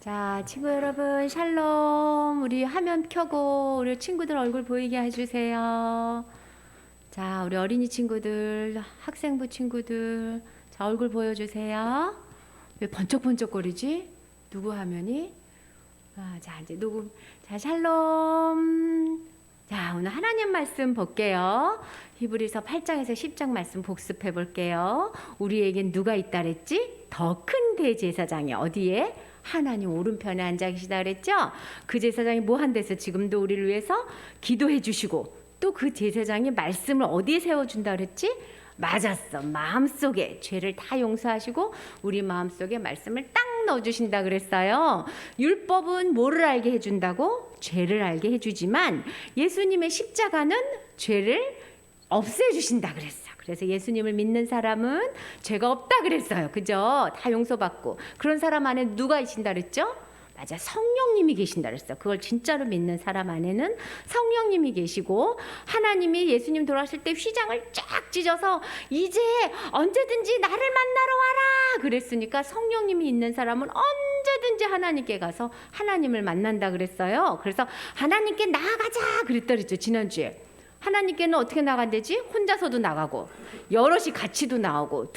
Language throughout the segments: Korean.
자, 친구 여러분, 샬롬. 우리 화면 켜고 우리 친구들 얼굴 보이게 해주세요. 자, 우리 어린이 친구들, 학생부 친구들, 자, 얼굴 보여주세요. 왜 번쩍번쩍거리지? 누구 화면이? 자, 이제 녹음. 자, 샬롬. 자, 오늘 하나님 말씀 볼게요. 히브리서 8장에서 10장 말씀 복습해 볼게요. 우리에겐 누가 있다 그랬지? 더 큰 대제사장이 어디에? 하나님 오른편에 앉아 계시다 그랬죠? 그 제사장이 뭐 한대서 지금도 우리를 위해서 기도해 주시고 또 그 제사장이 말씀을 어디에 세워준다 그랬지? 맞았어. 마음속에 죄를 다 용서하시고 우리 마음속에 말씀을 딱 넣어주신다 그랬어요. 율법은 뭐를 알게 해준다고? 죄를 알게 해주지만 예수님의 십자가는 죄를 없애주신다 그랬어. 그래서 예수님을 믿는 사람은 죄가 없다 그랬어요. 그죠? 다 용서받고. 그런 사람 안에 누가 계신다 그랬죠? 맞아, 성령님이 계신다 그랬어. 그걸 진짜로 믿는 사람 안에는 성령님이 계시고 하나님이 예수님 돌아가실 때 휘장을 쫙 찢어서 이제 언제든지 나를 만나러 와라 그랬으니까 성령님이 있는 사람은 언제든지 하나님께 가서 하나님을 만난다 그랬어요. 그래서 하나님께 나아가자 그랬죠 지난주에. 하나님께는 어떻게 나간대지? 혼자서도 나가고 여럿이 같이도 나오고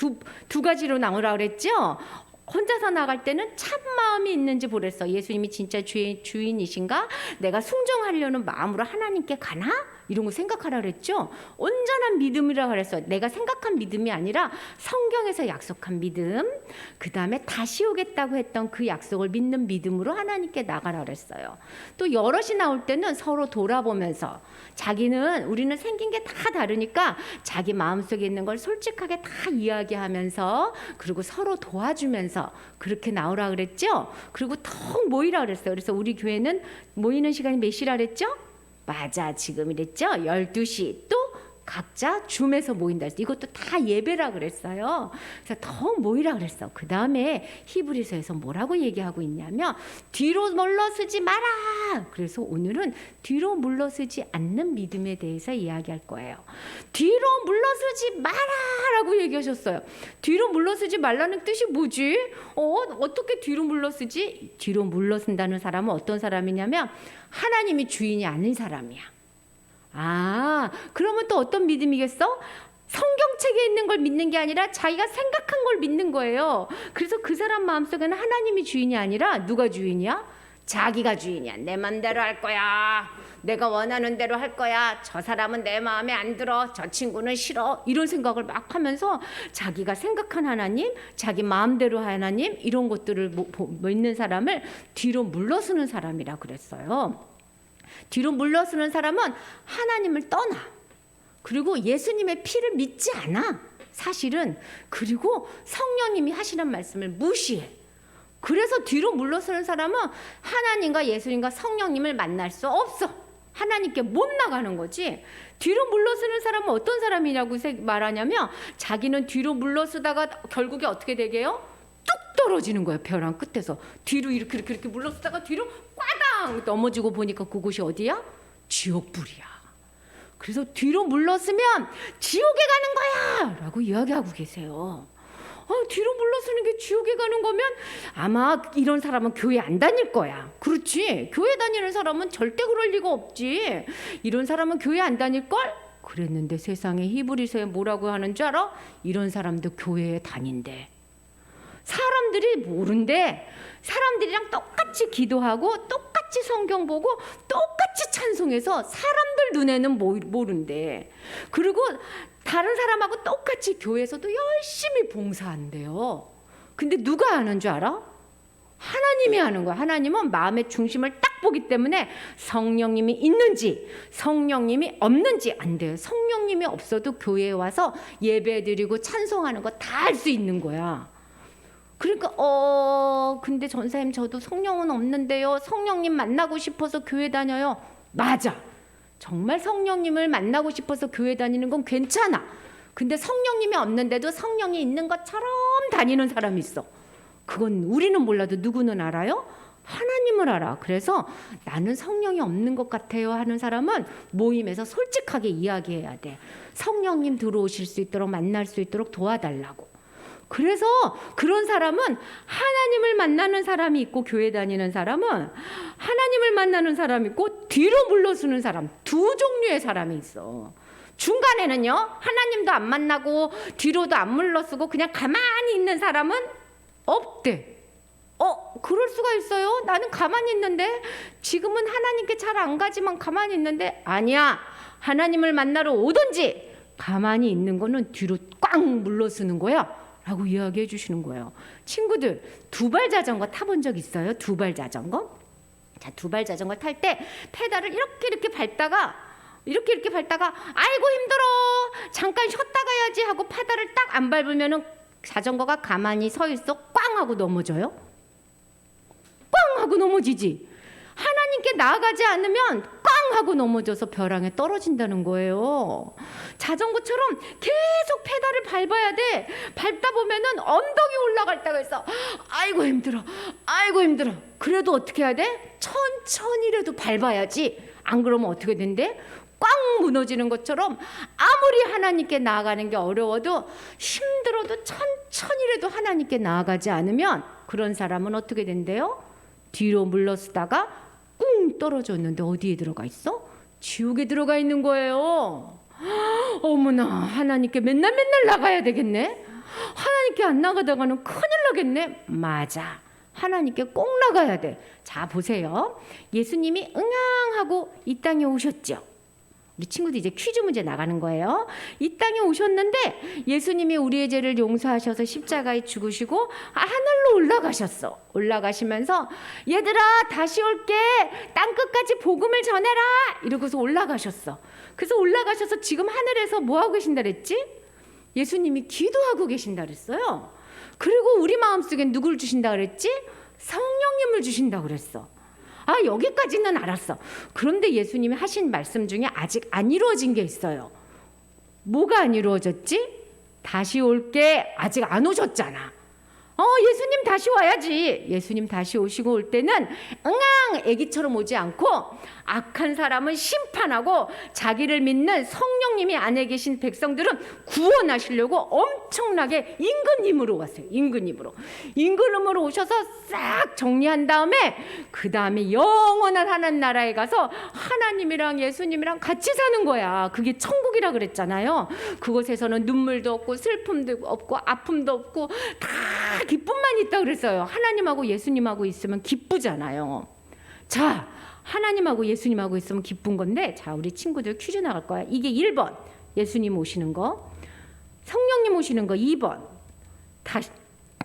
두 가지로 나오라 그랬죠? 혼자서 나갈 때는 참 마음이 있는지 보랬어. 예수님이 진짜 주인이신가? 내가 순종하려는 마음으로 하나님께 가나? 이런 거 생각하라 그랬죠? 온전한 믿음이라 그랬어. 내가 생각한 믿음이 아니라 성경에서 약속한 믿음. 그 다음에 다시 오겠다고 했던 그 약속을 믿는 믿음으로 하나님께 나가라 그랬어요. 또 여럿이 나올 때는 서로 돌아보면서 우리는 생긴 게 다 다르니까 자기 마음속에 있는 걸 솔직하게 다 이야기하면서 그리고 서로 도와주면서 그렇게 나오라 그랬죠? 그리고 턱 모이라 그랬어요. 그래서 우리 교회는 모이는 시간이 몇 시라 그랬죠? 맞아, 지금 이랬죠? 12시. 또 각자 줌에서 모인다 했어요. 이것도 다 예배라 그랬어요. 그래서 더 모이라 그랬어. 그 다음에 히브리서에서 뭐라고 얘기하고 있냐면 뒤로 물러서지 마라. 그래서 오늘은 뒤로 물러서지 않는 믿음에 대해서 이야기할 거예요. 뒤로 물러서지 마라라고 얘기하셨어요. 뒤로 물러서지 말라는 뜻이 뭐지? 어떻게 뒤로 물러서지? 뒤로 물러선다는 사람은 어떤 사람이냐면 하나님이 주인이 아닌 사람이야. 그러면 또 어떤 믿음이겠어? 성경책에 있는 걸 믿는 게 아니라 자기가 생각한 걸 믿는 거예요. 그래서 그 사람 마음속에는 하나님이 주인이 아니라 누가 주인이야? 자기가 주인이야. 내 맘대로 할 거야. 내가 원하는 대로 할 거야. 저 사람은 내 마음에 안 들어. 저 친구는 싫어. 이런 생각을 막 하면서 자기가 생각한 하나님, 자기 마음대로 하나님 이런 것들을 믿는 사람을 뒤로 물러서는 사람이라 그랬어요. 뒤로 물러서는 사람은 하나님을 떠나. 그리고 예수님의 피를 믿지 않아. 사실은. 그리고 성령님이 하시는 말씀을 무시해. 그래서 뒤로 물러서는 사람은 하나님과 예수님과 성령님을 만날 수 없어. 하나님께 못 나가는 거지. 뒤로 물러서는 사람은 어떤 사람이라고 말하냐면 자기는 뒤로 물러서다가 결국에 어떻게 되게요? 떨어지는 거야. 벼랑 끝에서 뒤로 이렇게 물러서다가 뒤로 꽈당 넘어지고 보니까 그곳이 어디야? 지옥불이야. 그래서 뒤로 물러서면 지옥에 가는 거야 라고 이야기하고 계세요. 뒤로 물러서는 게 지옥에 가는 거면 아마 이런 사람은 교회 안 다닐 거야. 그렇지? 교회 다니는 사람은 절대 그럴 리가 없지. 이런 사람은 교회 안 다닐걸? 그랬는데 세상에 히브리서에 뭐라고 하는 줄 알아? 이런 사람도 교회에 다닌대. 사람들이 모른대. 사람들이랑 똑같이 기도하고 똑같이 성경 보고 똑같이 찬송해서 사람들 눈에는 모른대. 그리고 다른 사람하고 똑같이 교회에서도 열심히 봉사한대요. 근데 누가 하는 줄 알아? 하나님이 하는 거야. 하나님은 마음의 중심을 딱 보기 때문에 성령님이 있는지 성령님이 없는지 안 돼요. 성령님이 없어도 교회에 와서 예배 드리고 찬송하는 거 다 할 수 있는 거야. 그러니까 근데 전사님 저도 성령은 없는데요. 성령님 만나고 싶어서 교회 다녀요. 맞아. 정말 성령님을 만나고 싶어서 교회 다니는 건 괜찮아. 근데 성령님이 없는데도 성령이 있는 것처럼 다니는 사람이 있어. 그건 우리는 몰라도 누구는 알아요? 하나님을 알아. 그래서 나는 성령이 없는 것 같아요 하는 사람은 모임에서 솔직하게 이야기해야 돼. 성령님 들어오실 수 있도록 만날 수 있도록 도와달라고. 그래서 그런 사람은 하나님을 만나는 사람이 있고 교회 다니는 사람은 하나님을 만나는 사람이 있고 뒤로 물러서는 사람, 두 종류의 사람이 있어. 중간에는요, 하나님도 안 만나고 뒤로도 안 물러서고 그냥 가만히 있는 사람은 없대. 그럴 수가 있어요? 나는 가만히 있는데, 지금은 하나님께 잘 안 가지만 가만히 있는데. 아니야, 하나님을 만나러 오든지 가만히 있는 거는 뒤로 꽉 물러서는 거야 라고 이야기해 주시는 거예요. 친구들, 두발 자전거 타본 적 있어요? 두발 자전거? 자, 두발 자전거 탈 때 페달을 이렇게 밟다가 아이고 힘들어, 잠깐 쉬었다 가야지 하고 페달을 딱 안 밟으면은 자전거가 가만히 서 있어. 꽝 하고 넘어져요. 꽝 하고 넘어지지. 하나님께 나아가지 않으면 꽝 하고 넘어져서 벼랑에 떨어진다는 거예요. 자전거처럼 계속 페달을 밟아야 돼. 밟다 보면은 언덕이 올라갈 때가 있어. 아이고 힘들어, 아이고 힘들어. 그래도 어떻게 해야 돼? 천천히라도 밟아야지. 안 그러면 어떻게 된대? 꽝 무너지는 것처럼 아무리 하나님께 나아가는 게 어려워도 힘들어도 천천히라도 하나님께 나아가지 않으면 그런 사람은 어떻게 된대요? 뒤로 물러서다가 꿍 떨어졌는데 어디에 들어가 있어? 지옥에 들어가 있는 거예요. 어머나, 하나님께 맨날 나가야 되겠네. 하나님께 안 나가다가는 큰일 나겠네. 맞아, 하나님께 꼭 나가야 돼. 자, 보세요. 예수님이 응앙하고 이 땅에 오셨죠. 우리 친구들 이제 퀴즈 문제 나가는 거예요. 이 땅에 오셨는데 예수님이 우리의 죄를 용서하셔서 십자가에 죽으시고 하늘로 올라가셨어. 올라가시면서 얘들아 다시 올게, 땅끝까지 복음을 전해라 이러고서 올라가셨어. 그래서 올라가셔서 지금 하늘에서 뭐하고 계신다 그랬지? 예수님이 기도하고 계신다 그랬어요. 그리고 우리 마음속에 누구를 주신다 그랬지? 성령님을 주신다 그랬어. 여기까지는 알았어. 그런데 예수님이 하신 말씀 중에 아직 안 이루어진 게 있어요. 뭐가 안 이루어졌지? 다시 올게 아직 안 오셨잖아. 예수님 다시 와야지. 예수님 다시 오시고 올 때는 응앙 애기처럼 오지 않고 악한 사람은 심판하고 자기를 믿는 성령님이 안에 계신 백성들은 구원하시려고 엄청나게 임금님으로 왔어요. 임금님으로 오셔서 싹 정리한 다음에 그 다음에 영원한 하나님 나라에 가서 하나님이랑 예수님이랑 같이 사는 거야. 그게 천국이라 그랬잖아요. 그곳에서는 눈물도 없고 슬픔도 없고 아픔도 없고 다 기쁨만 있다 그랬어요. 하나님하고 예수님하고 있으면 기쁘잖아요. 자, 하나님하고 예수님하고 있으면 기쁜 건데, 자, 우리 친구들 퀴즈 나갈 거야. 이게 1번 예수님 오시는 거, 성령님 오시는 거 2번,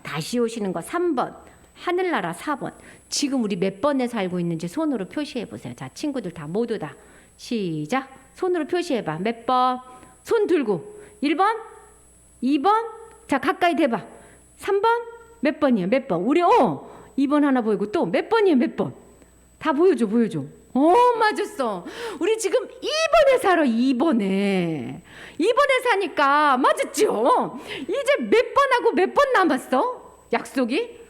다시 오시는 거 3번, 하늘나라 4번. 지금 우리 몇 번에 살고 있는지 손으로 표시해 보세요. 자, 친구들 다 모두 다 시작. 손으로 표시해 봐. 몇 번? 손 들고 1번, 2번. 자, 가까이 대봐. 3번? 몇 번이에요? 몇 번? 우리 2번 하나 보이고 또 몇 번이에요? 몇 번? 다 보여줘. 맞았어. 우리 지금 2번에 살아. 2번에 사니까 맞았죠? 이제 몇 번하고 몇 번 남았어? 약속이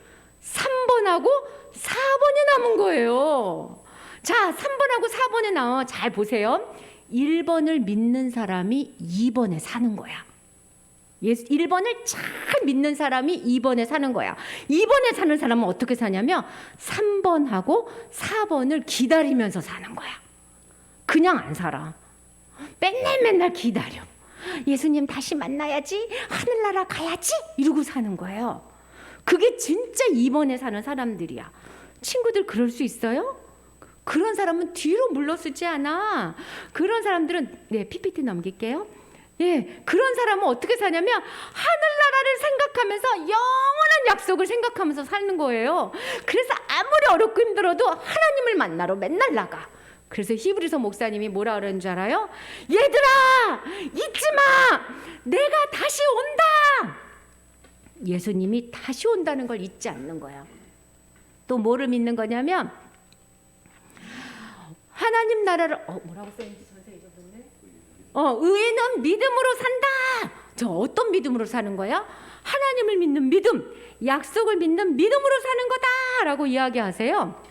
3번하고 4번이 남은 거예요. 자, 3번하고 4번에 나와. 잘 보세요. 1번을 믿는 사람이 2번에 사는 거야. 1번을 잘 믿는 사람이 2번에 사는 거야. 2번에 사는 사람은 어떻게 사냐면 3번하고 4번을 기다리면서 사는 거야. 그냥 안 살아. 맨날 기다려. 예수님 다시 만나야지, 하늘나라 가야지 이러고 사는 거예요. 그게 진짜 2번에 사는 사람들이야. 친구들 그럴 수 있어요? 그런 사람은 뒤로 물러서지 않아. 그런 사람들은 PPT 넘길게요. 그런 사람은 어떻게 사냐면 하늘나라를 생각하면서 영원한 약속을 생각하면서 사는 거예요. 그래서 아무리 어렵고 힘들어도 하나님을 만나러 맨날 나가. 그래서 히브리서 목사님이 뭐라 그러는 줄 알아요? 얘들아 잊지 마, 내가 다시 온다. 예수님이 다시 온다는 걸 잊지 않는 거야. 또 뭐를 믿는 거냐면 하나님 나라를 뭐라고 써있는지 전세 잊어버렸네. 의인은 믿음으로 산다. 저 어떤 믿음으로 사는 거야? 하나님을 믿는 믿음, 약속을 믿는 믿음으로 사는 거다라고 이야기하세요.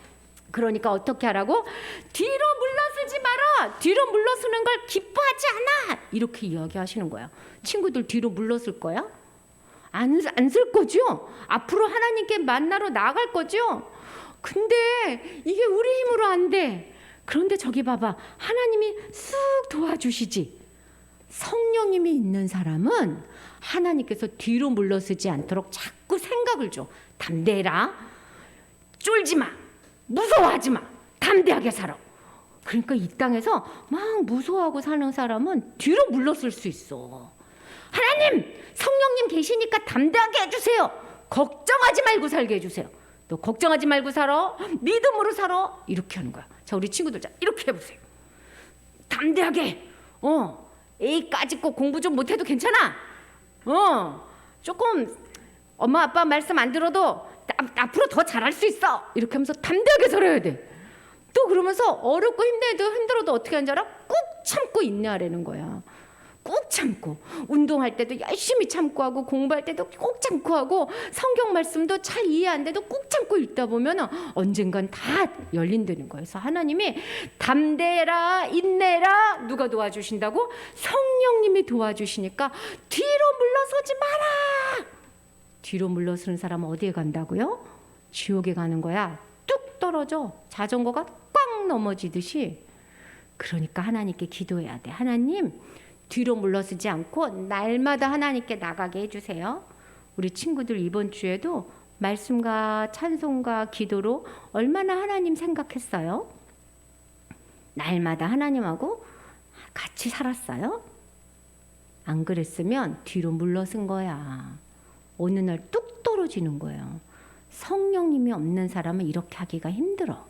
그러니까 어떻게 하라고? 뒤로 물러서지 마라. 뒤로 물러서는 걸 기뻐하지 않아. 이렇게 이야기하시는 거야. 친구들 뒤로 물러설 거야? 안 쓸 거죠? 앞으로 하나님께 만나러 나갈 거죠? 근데 이게 우리 힘으로 안 돼. 그런데 저기 봐봐. 하나님이 쓱 도와주시지. 성령님이 있는 사람은 하나님께서 뒤로 물러서지 않도록 자꾸 생각을 줘. 담대해라. 쫄지 마. 무서워하지 마. 담대하게 살아. 그러니까 이 땅에서 막 무서워하고 사는 사람은 뒤로 물러설 수 있어. 하나님, 성령님 계시니까 담대하게 해주세요. 걱정하지 말고 살게 해주세요. 너 걱정하지 말고 살아. 믿음으로 살아. 이렇게 하는 거야. 자, 우리 친구들, 자, 이렇게 해보세요. 담대하게. A까지 꼭 공부 좀 못해도 괜찮아. 조금 엄마 아빠 말씀 안 들어도 앞으로 더 잘할 수 있어. 이렇게 하면서 담대하게 살아야 돼. 또 그러면서 어렵고 힘들어도 어떻게 하는 줄 알아? 꾹 참고 인내하라는 거야. 꾹 참고, 운동할 때도 열심히 참고 하고, 공부할 때도 꾹 참고 하고, 성경 말씀도 잘 이해 안 돼도 꾹 참고 읽다 보면 언젠간 다 열린다는 거예요. 그래서 하나님이 담대해라, 인내라. 누가 도와주신다고? 성령님이 도와주시니까 뒤로 물러서지 마라. 뒤로 물러서는 사람은 어디에 간다고요? 지옥에 가는 거야. 뚝 떨어져. 자전거가 꽝 넘어지듯이. 그러니까 하나님께 기도해야 돼. 하나님, 뒤로 물러서지 않고 날마다 하나님께 나가게 해주세요. 우리 친구들 이번 주에도 말씀과 찬송과 기도로 얼마나 하나님 생각했어요? 날마다 하나님하고 같이 살았어요? 안 그랬으면 뒤로 물러선 거야. 어느 날 뚝 떨어지는 거예요. 성령님이 없는 사람은 이렇게 하기가 힘들어.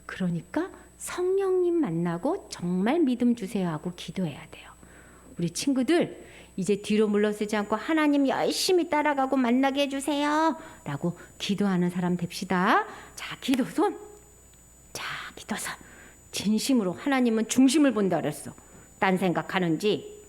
그러니까 성령님 만나고 정말 믿음 주세요 하고 기도해야 돼요. 우리 친구들 이제 뒤로 물러서지 않고 하나님 열심히 따라가고 만나게 해주세요 라고 기도하는 사람 됩시다. 자, 기도손. 자, 기도손. 진심으로 하나님은 중심을 본다 그랬어. 딴 생각하는지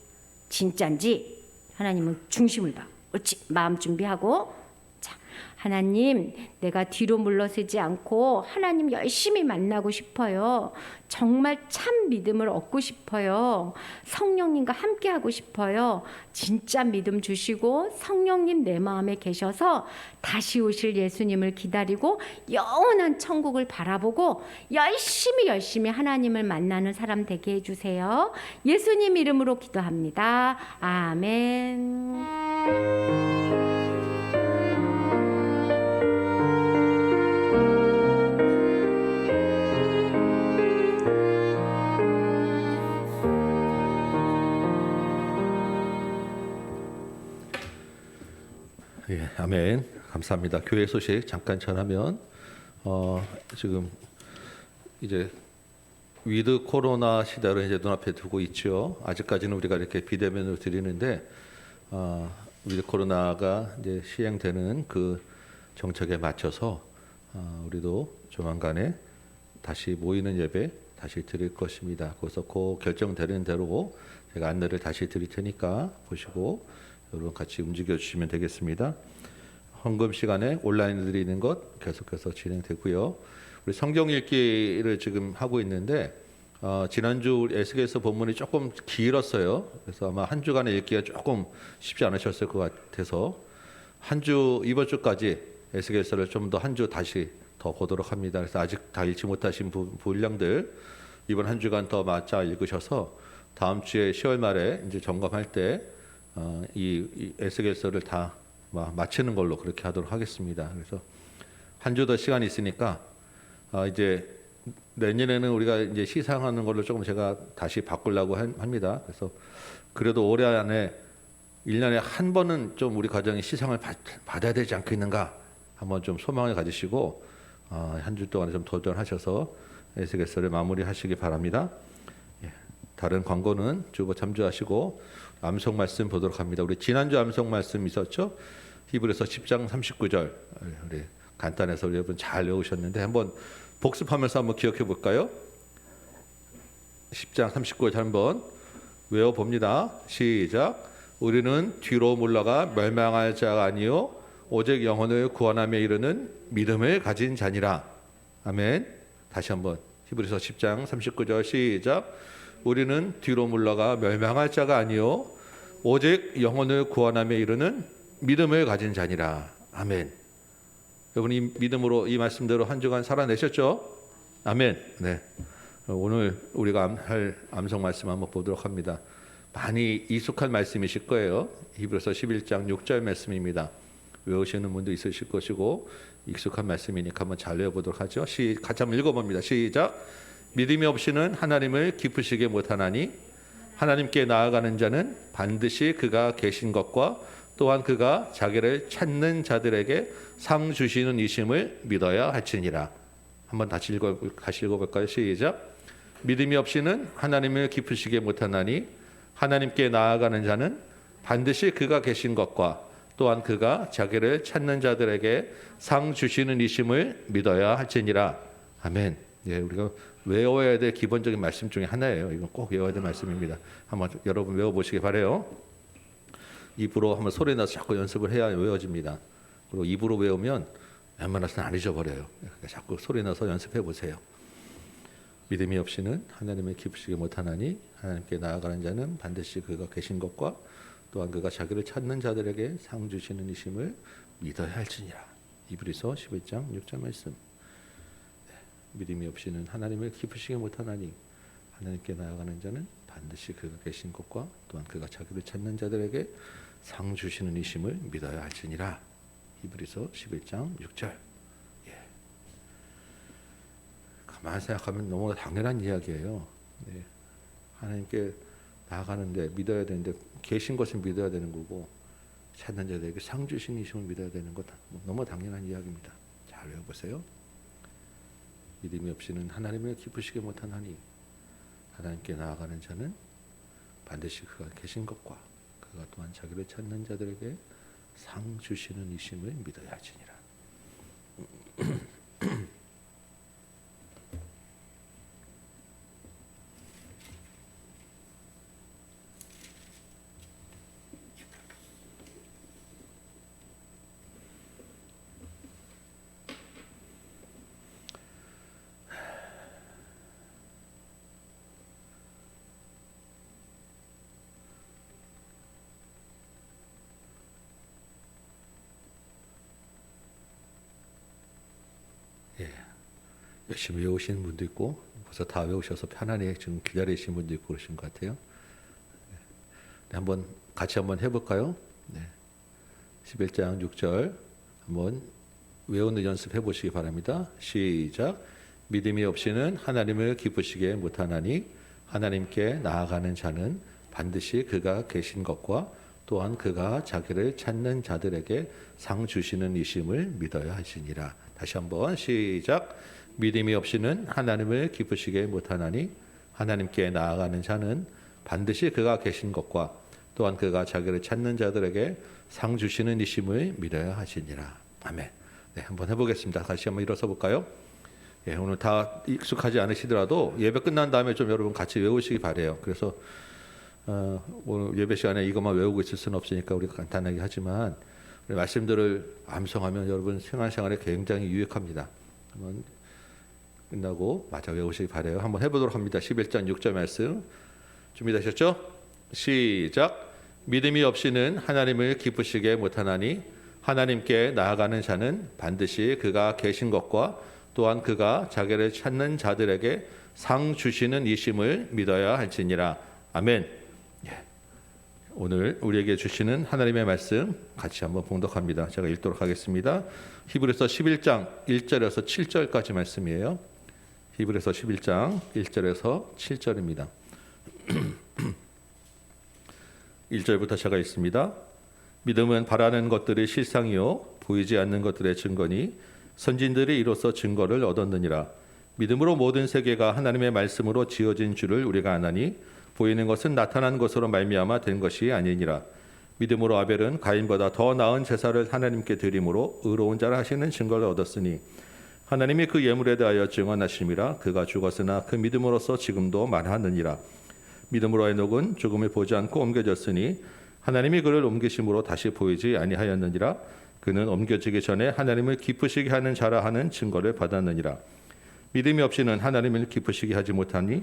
진짠지 하나님은 중심을 봐. 옳지. 마음 준비하고. 자, 하나님, 내가 뒤로 물러서지 않고 하나님 열심히 만나고 싶어요. 정말 참 믿음을 얻고 싶어요. 성령님과 함께 하고 싶어요. 진짜 믿음 주시고 성령님 내 마음에 계셔서 다시 오실 예수님을 기다리고 영원한 천국을 바라보고 열심히 하나님을 만나는 사람 되게 해주세요. 예수님 이름으로 기도합니다. 아멘. 예, 아멘. 감사합니다. 교회 소식 잠깐 전하면 지금 이제 위드 코로나 시대를 이제 눈앞에 두고 있죠. 아직까지는 우리가 이렇게 비대면으로 드리는데 위드 코로나가 이제 시행되는 그 정책에 맞춰서 우리도 조만간에 다시 모이는 예배 다시 드릴 것입니다. 그래서 그 결정되는 대로 제가 안내를 다시 드릴 테니까 보시고 여러분 같이 움직여 주시면 되겠습니다. 헌금 시간에 온라인 드리는 것 계속해서 진행되고요. 우리 성경 읽기를 지금 하고 있는데 지난주 에스겔서 본문이 조금 길었어요. 그래서 아마 한 주간의 읽기가 조금 쉽지 않으셨을 것 같아서 한 주 이번 주까지 에스겔서를 좀 더 한 주 다시 더 보도록 합니다. 그래서 아직 다 읽지 못하신 분량들 이번 한 주간 더 맞춰 읽으셔서 다음 주에 10월 말에 이제 점검할 때 이 에스겔서를 다 마치는 걸로 그렇게 하도록 하겠습니다. 그래서 한 주 더 시간이 있으니까 이제 내년에는 우리가 이제 시상하는 걸로 조금 제가 다시 바꾸려고 합니다. 그래서 그래도 올해 안에 1년에 한 번은 좀 우리 가정이 시상을 받아야 되지 않겠는가 한번 좀 소망을 가지시고 한 주 동안에 좀 도전하셔서 에스겔서를 마무리하시기 바랍니다. 예, 다른 광고는 주보 참조하시고 암송 말씀 보도록 합니다. 우리 지난주 암송 말씀 있었죠? 히브리서 10장 39절 우리 간단해서 여러분 잘 외우셨는데 한번 복습하면서 한번 기억해 볼까요? 10장 39절 한번 외워봅니다. 시작. 우리는 뒤로 물러가 멸망할 자가 아니요 오직 영혼을 구원하며 이르는 믿음을 가진 자니라. 아멘. 다시 한번 히브리서 10장 39절 시작. 우리는 뒤로 물러가 멸망할 자가 아니요 오직 영혼을 구원하며 이르는 믿음을 가진 자니라. 아멘. 여러분 이 믿음으로 이 말씀대로 한 주간 살아내셨죠? 아멘. 네. 오늘 우리가 할 암송 말씀 한번 보도록 합니다. 많이 익숙한 말씀이실 거예요. 히브리서 11장 6절 말씀입니다. 외우시는 분도 있으실 것이고 익숙한 말씀이니까 한번 잘 외워보도록 하죠. 같이 한번 읽어봅니다. 시작. 믿음이 없이는 하나님을 기쁘시게 못하나니 하나님께 나아가는 자는 반드시 그가 계신 것과 또한 그가 자기를 찾는 자들에게 상 주시는 이심을 믿어야 할지니라. 한번 다시 읽어볼까요? 시작. 믿음이 없이는 하나님을 기쁘시게 못하나니 하나님께 나아가는 자는 반드시 그가 계신 것과 또한 그가 자기를 찾는 자들에게 상 주시는 이심을 믿어야 할지니라. 아멘. 예, 우리가 외워야 될 기본적인 말씀 중에 하나예요. 이건 꼭 외워야 될 말씀입니다. 한번 여러분 외워보시기 바래요. 입으로 한번 소리 나서 자꾸 연습을 해야 외워집니다. 그리고 입으로 외우면 웬만해서는 안 잊어버려요. 그러니까 자꾸 소리 나서 연습해 보세요. 믿음이 없이는 하나님을 기쁘시게 못하나니 하나님께 나아가는 자는 반드시 그가 계신 것과 또한 그가 자기를 찾는 자들에게 상 주시는 이심을 믿어야 할지니라. 히브리서 11장 6절 말씀. 네. 믿음이 없이는 하나님을 기쁘시게 못하나니 하나님께 나아가는 자는 반드시 그가 계신 것과 또한 그가 자기를 찾는 자들에게 상 주시는 이심을 믿어야 할지니라. 히브리서 11장 6절. 예. 가만히 생각하면 너무 당연한 이야기예요. 네. 하나님께 나아가는데 믿어야 되는데 계신 것을 믿어야 되는 거고 찾는 자들에게 상 주시는 이심을 믿어야 되는 것 너무 당연한 이야기입니다. 잘 외워보세요. 믿음이 없이는 하나님을 기쁘시게 못하나니 하나님께 나아가는 자는 반드시 그가 계신 것과 그가 또한 자기를 찾는 자들에게 상 주시는 이심을 믿어야 할지니라. 열심히 외우시는 분도 있고 벌써 다 외우셔서 편안히 지금 기다리시는 분도 있고 그러신 것 같아요. 네, 한번 같이 한번 해볼까요? 네. 11장 6절 한번 외우는 연습해 보시기 바랍니다. 시작. 믿음이 없이는 하나님을 기쁘시게 못하나니 하나님께 나아가는 자는 반드시 그가 계신 것과 또한 그가 자기를 찾는 자들에게 상 주시는 이심을 믿어야 하시니라. 다시 한번 시작. 믿음이 없이는 하나님을 기쁘시게 못하나니 하나님께 나아가는 자는 반드시 그가 계신 것과 또한 그가 자기를 찾는 자들에게 상 주시는 이심을 믿어야 하시니라. 아멘. 네, 한번 해보겠습니다. 다시 한번 일어서 볼까요? 예, 오늘 다 익숙하지 않으시더라도 예배 끝난 다음에 좀 여러분 같이 외우시기 바래요. 그래서 오늘 예배 시간에 이것만 외우고 있을 수는 없으니까 우리가 간단하게 하지만 우리 말씀들을 암송하면 여러분 생활생활에 굉장히 유익합니다. 한번 끝나고 마저 외우시기 바래요. 한번 해보도록 합니다. 11장 6절 말씀 준비되셨죠? 시작. 믿음이 없이는 하나님을 기쁘시게 못하나니 하나님께 나아가는 자는 반드시 그가 계신 것과 또한 그가 자기를 찾는 자들에게 상 주시는 이심을 믿어야 할지니라. 아멘. 예. 오늘 우리에게 주시는 하나님의 말씀 같이 한번 봉독합니다. 제가 읽도록 하겠습니다. 히브리서 11장 1절에서 7절까지 말씀이에요. 히브리서 11장 1절에서 7절입니다. 1절부터 제가 읽습니다. 믿음은 바라는 것들의 실상이요 보이지 않는 것들의 증거니 선진들이 이로써 증거를 얻었느니라. 믿음으로 모든 세계가 하나님의 말씀으로 지어진 줄을 우리가 아나니 보이는 것은 나타난 것으로 말미암아 된 것이 아니니라. 믿음으로 아벨은 가인보다 더 나은 제사를 하나님께 드림으로 의로운 자라 하시는 증거를 얻었으니 하나님이 그 예물에 대하여 증언하심이라. 그가 죽었으나 그 믿음으로써 지금도 말하느니라. 믿음으로 에녹은 죽음을 보지 않고 옮겨졌으니 하나님이 그를 옮기심으로 다시 보이지 아니하였느니라. 그는 옮겨지기 전에 하나님을 기쁘시게 하는 자라 하는 증거를 받았느니라. 믿음이 없이는 하나님을 기쁘시게 하지 못하니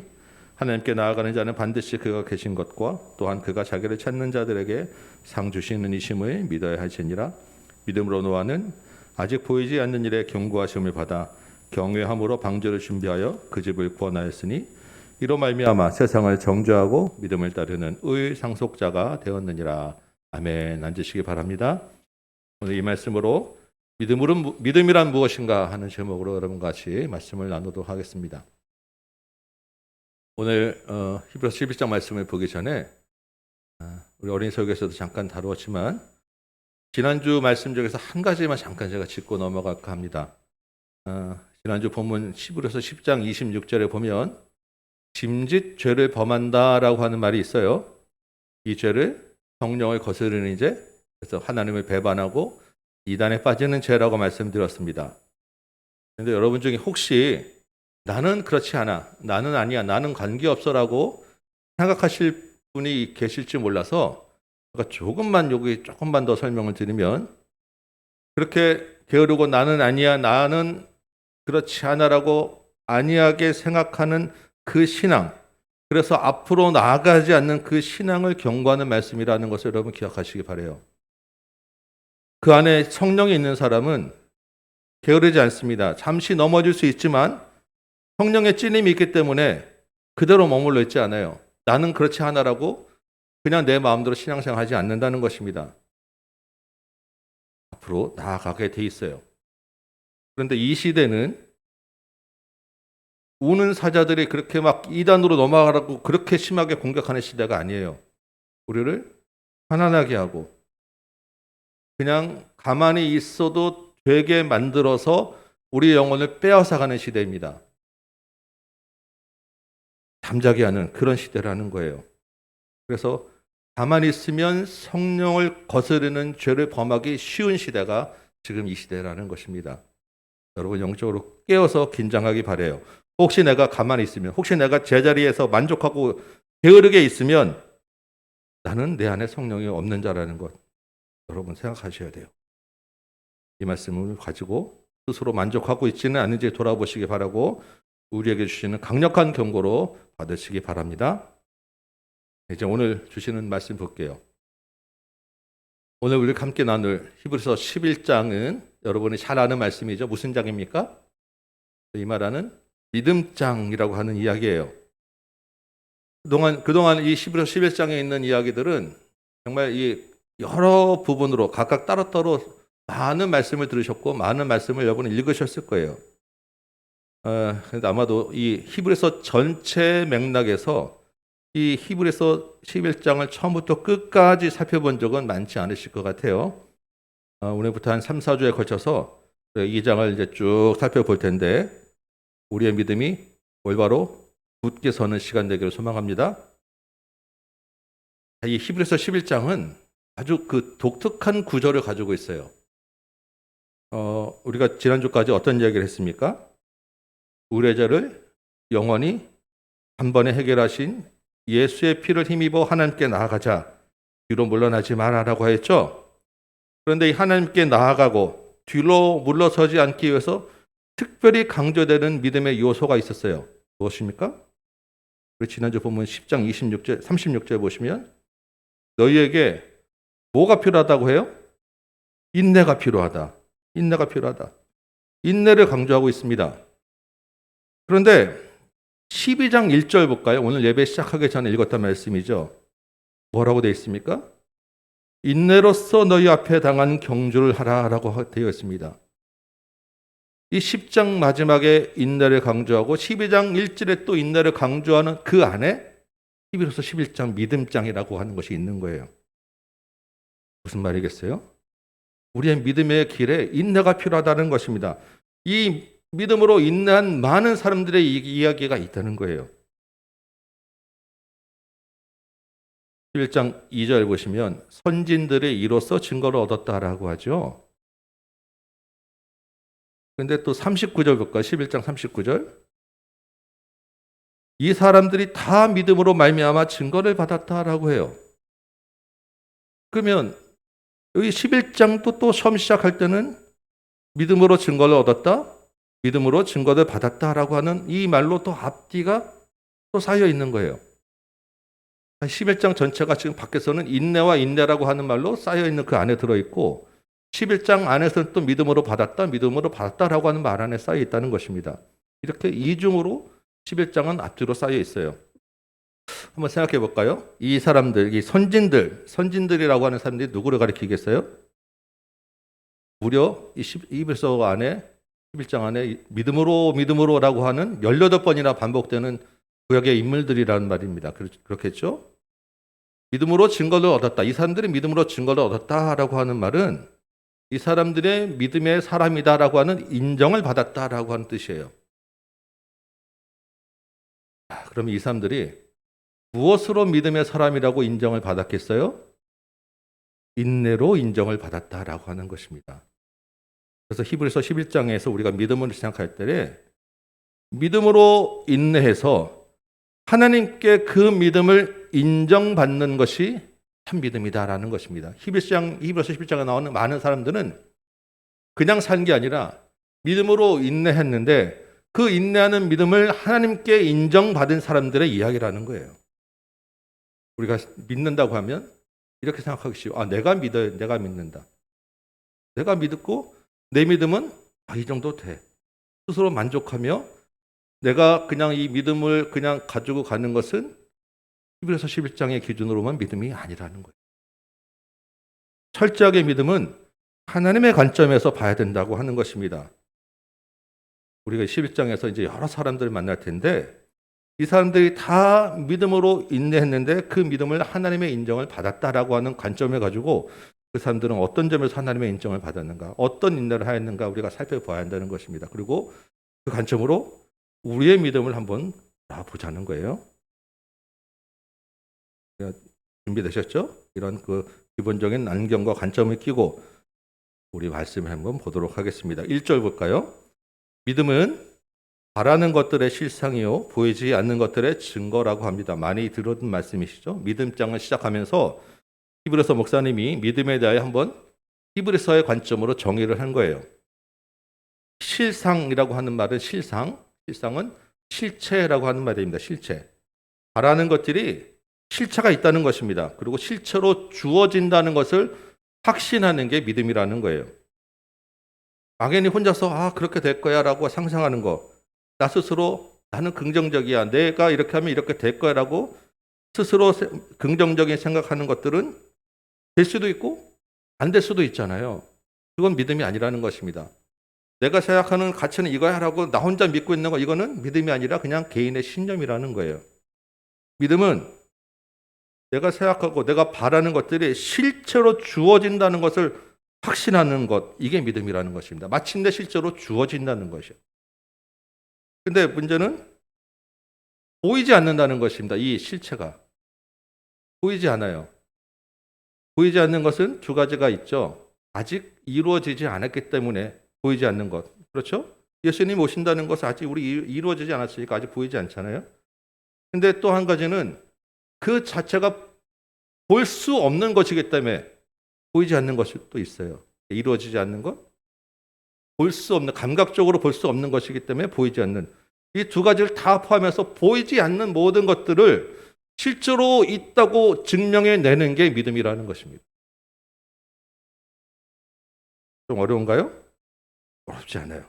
하나님께 나아가는 자는 반드시 그가 계신 것과 또한 그가 자기를 찾는 자들에게 상 주시는 이심을 믿어야 할지니라. 믿음으로 노아는 아직 보이지 않는 일에 경고하심을 받아 경외함으로 방주를 준비하여 그 집을 구원하였으니 이로 말미암아 세상을 정죄하고 믿음을 따르는 의 상속자가 되었느니라. 아멘. 앉으시기 바랍니다. 오늘 이 말씀으로 믿음이란 무엇인가 하는 제목으로 여러분과 같이 말씀을 나누도록 하겠습니다. 오늘 히브리서 11장 말씀을 보기 전에 우리 어린이 설교에서도 잠깐 다루었지만 지난주 말씀 중에서 한 가지만 잠깐 제가 짚고 넘어갈까 합니다. 지난주 본문 히브리서 10장 26절에 보면 짐짓 죄를 범한다라고 하는 말이 있어요. 이 죄를 성령을 거스르는 죄, 그래서 하나님을 배반하고 이단에 빠지는 죄라고 말씀드렸습니다. 그런데 여러분 중에 혹시 나는 그렇지 않아, 나는 아니야, 나는 관계없어라고 생각하실 분이 계실지 몰라서 조금만 더 설명을 드리면, 그렇게 게으르고 나는 아니야, 나는 그렇지 않아라고 안이하게 생각하는 그 신앙, 그래서 앞으로 나아가지 않는 그 신앙을 경고하는 말씀이라는 것을 여러분 기억하시기 바라요. 그 안에 성령이 있는 사람은 게으르지 않습니다. 잠시 넘어질 수 있지만 성령의 찔림이 있기 때문에 그대로 머물러 있지 않아요. 나는 그렇지 않아라고 그냥 내 마음대로 신앙생활하지 않는다는 것입니다. 앞으로 나아가게 돼 있어요. 그런데 이 시대는 우는 사자들이 그렇게 막 이단으로 넘어가라고 그렇게 심하게 공격하는 시대가 아니에요. 우리를 편안하게 하고 그냥 가만히 있어도 되게 만들어서 우리 영혼을 빼앗아가는 시대입니다. 잠자게 하는 그런 시대라는 거예요. 그래서 가만히 있으면 성령을 거스르는 죄를 범하기 쉬운 시대가 지금 이 시대라는 것입니다. 여러분 영적으로 깨어서 긴장하기 바라요. 혹시 내가 가만히 있으면, 혹시 내가 제자리에서 만족하고 게으르게 있으면 나는 내 안에 성령이 없는 자라는 것 여러분 생각하셔야 돼요. 이 말씀을 가지고 스스로 만족하고 있지는 않은지 돌아보시기 바라고 우리에게 주시는 강력한 경고로 받으시기 바랍니다. 이제 오늘 주시는 말씀 볼게요. 오늘 우리 함께 나눌 히브리서 11장은 여러분이 잘 아는 말씀이죠. 무슨 장입니까? 이 말하는 믿음장이라고 하는 이야기예요. 그동안 이 히브리서 11장에 있는 이야기들은 정말 이 여러 부분으로 각각 따로따로 많은 말씀을 들으셨고 많은 말씀을 여러분이 읽으셨을 거예요. 그런데 아마도 이 히브리서 전체 맥락에서 이 히브리서 11장을 처음부터 끝까지 살펴본 적은 많지 않으실 것 같아요. 오늘부터 한 3, 4주에 걸쳐서 이 장을 이제 쭉 살펴볼 텐데 우리의 믿음이 올바로 굳게 서는 시간 되기를 소망합니다. 이 히브리서 11장은 아주 그 독특한 구조를 가지고 있어요. 우리가 지난주까지 어떤 이야기를 했습니까? 우리의 죄를 영원히 한 번에 해결하신 예수의 피를 힘입어 하나님께 나아가자. 뒤로 물러나지 마라라고 했죠. 그런데 이 하나님께 나아가고 뒤로 물러서지 않기 위해서 특별히 강조되는 믿음의 요소가 있었어요. 무엇입니까? 우리 지난주 본문 10장 26절, 36절 보시면 너희에게 뭐가 필요하다고 해요? 인내가 필요하다. 인내가 필요하다. 인내를 강조하고 있습니다. 그런데 12장 1절 볼까요? 오늘 예배 시작하기 전에 읽었던 말씀이죠. 뭐라고 되어 있습니까? 인내로써 너희 앞에 당한 경주를 하라라고 되어 있습니다. 이 10장 마지막에 인내를 강조하고 12장 1절에 또 인내를 강조하는 그 안에 히브리서 11장 믿음장이라고 하는 것이 있는 거예요. 무슨 말이겠어요? 우리의 믿음의 길에 인내가 필요하다는 것입니다. 이 믿음으로 인내한 많은 사람들의 이야기가 있다는 거예요. 11장 2절 보시면 선진들의 이로써 증거를 얻었다라고 하죠. 근데 또 39절 볼까요? 11장 39절. 이 사람들이 다 믿음으로 말미암아 증거를 받았다라고 해요. 그러면 여기 11장도 또 처음 시작할 때는 믿음으로 증거를 얻었다, 믿음으로 증거를 받았다라고 하는 이 말로 또 앞뒤가 또 쌓여 있는 거예요. 11장 전체가 지금 밖에서는 인내와 인내라고 하는 말로 쌓여 있는 그 안에 들어 있고 11장 안에서는 또 믿음으로 받았다라고 하는 말 안에 쌓여 있다는 것입니다. 이렇게 이중으로 11장은 앞뒤로 쌓여 있어요. 한번 생각해 볼까요? 이 사람들, 이 선진들이라고 하는 사람들이 누구를 가리키겠어요? 무려 이 11서 안에 11장 안에 믿음으로라고 하는 18번이나 반복되는 구약의 인물들이라는 말입니다. 그렇겠죠? 믿음으로 증거를 얻었다. 이 사람들이 믿음으로 증거를 얻었다라고 하는 말은 이 사람들의 믿음의 사람이다라고 하는 인정을 받았다라고 하는 뜻이에요. 그럼 이 사람들이 무엇으로 믿음의 사람이라고 인정을 받았겠어요? 인내로 인정을 받았다라고 하는 것입니다. 그래서 히브리서 11장에서 우리가 믿음을 생각할 때 믿음으로 인내해서 하나님께 그 믿음을 인정받는 것이 참 믿음이다라는 것입니다. 히브리서 11장에 나오는 많은 사람들은 그냥 산 게 아니라 믿음으로 인내했는데 그 인내하는 믿음을 하나님께 인정받은 사람들의 이야기라는 거예요. 우리가 믿는다고 하면 이렇게 생각하기 쉬워. 내가 믿어요. 내가 믿는다. 내가 믿고 내 믿음은 이 정도 돼. 스스로 만족하며 내가 그냥 이 믿음을 그냥 가지고 가는 것은 히브리서 11장의 기준으로만 믿음이 아니라는 거예요. 철저하게 믿음은 하나님의 관점에서 봐야 된다고 하는 것입니다. 우리가 11장에서 이제 여러 사람들을 만날 텐데 이 사람들이 다 믿음으로 인내했는데 그 믿음을 하나님의 인정을 받았다라고 하는 관점을 가지고 그 사람들은 어떤 점에서 하나님의 인정을 받았는가, 어떤 인내를 하였는가 우리가 살펴봐야 한다는 것입니다. 그리고 그 관점으로 우리의 믿음을 한번 보자는 거예요. 준비되셨죠? 이런 그 기본적인 안경과 관점을 끼고 우리 말씀을 한번 보도록 하겠습니다. 1절 볼까요? 믿음은 바라는 것들의 실상이요 보이지 않는 것들의 증거라고 합니다. 많이 들었던 말씀이시죠? 믿음장을 시작하면서 히브리서 목사님이 믿음에 대해 한번 히브리서의 관점으로 정의를 한 거예요. 실상이라고 하는 말은 실상은 실체라고 하는 말입니다. 실체. 바라는 것들이 실체가 있다는 것입니다. 그리고 실체로 주어진다는 것을 확신하는 게 믿음이라는 거예요. 막연히 혼자서 그렇게 될 거야 라고 상상하는 거, 나 스스로 나는 긍정적이야, 내가 이렇게 하면 이렇게 될 거야 라고 스스로 긍정적인 생각하는 것들은 될 수도 있고 안 될 수도 있잖아요. 그건 믿음이 아니라는 것입니다. 내가 생각하는 가치는 이거야 라고 나 혼자 믿고 있는 거, 이거는 믿음이 아니라 그냥 개인의 신념이라는 거예요. 믿음은 내가 생각하고 내가 바라는 것들이 실제로 주어진다는 것을 확신하는 것, 이게 믿음이라는 것입니다. 마침내 실제로 주어진다는 것이요. 근데 문제는 보이지 않는다는 것입니다. 이 실체가 보이지 않아요. 보이지 않는 것은 두 가지가 있죠. 아직 이루어지지 않았기 때문에 보이지 않는 것. 그렇죠? 예수님 오신다는 것은 아직 우리 이루어지지 않았으니까 아직 보이지 않잖아요. 근데 또 한 가지는 그 자체가 볼 수 없는 것이기 때문에 보이지 않는 것이 또 있어요. 이루어지지 않는 것, 볼 수 없는, 감각적으로 볼 수 없는 것이기 때문에 보이지 않는, 이 두 가지를 다 포함해서 보이지 않는 모든 것들을 실제로 있다고 증명해내는 게 믿음이라는 것입니다. 좀 어려운가요? 어렵지 않아요.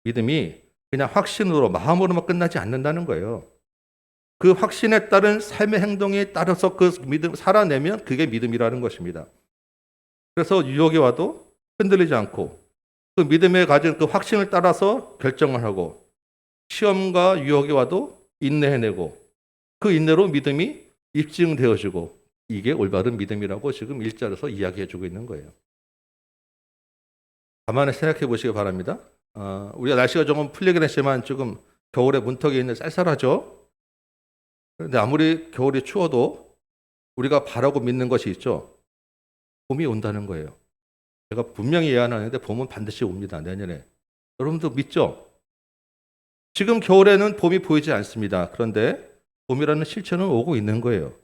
믿음이 그냥 확신으로, 마음으로만 끝나지 않는다는 거예요. 그 확신에 따른 삶의 행동에 따라서 그 믿음 살아내면 그게 믿음이라는 것입니다. 그래서 유혹이 와도 흔들리지 않고 그 믿음에 가진 그 확신을 따라서 결정을 하고 시험과 유혹이 와도 인내해내고 그 인내로 믿음이 입증되어지고 이게 올바른 믿음이라고 지금 1절에서 이야기해주고 있는 거예요. 가만히 생각해 보시기 바랍니다. 우리가 날씨가 조금 풀리긴 했지만 지금 겨울에 문턱이 있는 쌀쌀하죠. 그런데 아무리 겨울이 추워도 우리가 바라고 믿는 것이 있죠. 봄이 온다는 거예요. 제가 분명히 예언하는데 봄은 반드시 옵니다. 내년에. 여러분도 믿죠? 지금 겨울에는 봄이 보이지 않습니다. 그런데 봄이라는 실체는 오고 있는 거예요.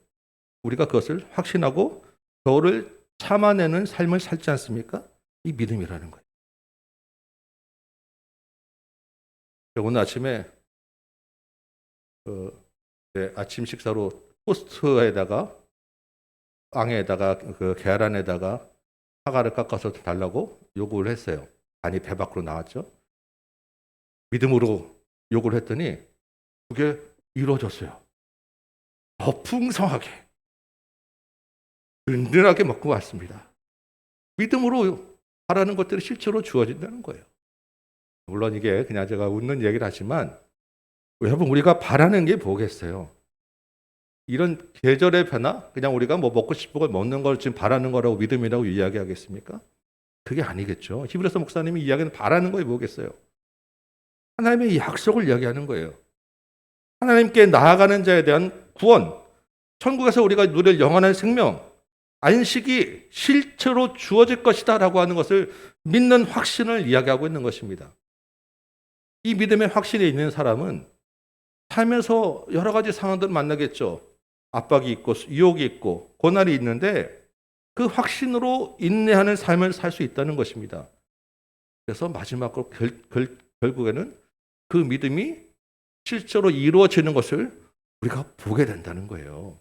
우리가 그것을 확신하고 겨울을 참아내는 삶을 살지 않습니까? 이 믿음이라는 거예요. 오늘 아침에 아침 식사로 토스트에다가 빵에다가 그 계란에다가 사과를 깎아서 달라고 요구를 했어요. 아니 배 밖으로 나왔죠. 믿음으로 요구를 했더니 그게 이루어졌어요. 더 풍성하게 든든하게 먹고 왔습니다. 믿음으로 바라는 것들이 실제로 주어진다는 거예요. 물론 이게 그냥 제가 웃는 얘기를 하지만 여러분 우리가 바라는 게 뭐겠어요? 이런 계절의 변화? 그냥 우리가 뭐 먹고 싶은 걸 먹는 걸 지금 바라는 거라고 믿음이라고 이야기하겠습니까? 그게 아니겠죠. 히브리서 목사님이 이야기하는 바라는 거에 뭐겠어요? 하나님의 약속을 이야기하는 거예요. 하나님께 나아가는 자에 대한 구원, 천국에서 우리가 누릴 영원한 생명, 안식이 실제로 주어질 것이다 라고 하는 것을 믿는 확신을 이야기하고 있는 것입니다. 이 믿음의 확신이 있는 사람은 삶에서 여러 가지 상황들을 만나겠죠. 압박이 있고 유혹이 있고 고난이 있는데 그 확신으로 인내하는 삶을 살 수 있다는 것입니다. 그래서 마지막으로 결국에는 그 믿음이 실제로 이루어지는 것을 우리가 보게 된다는 거예요.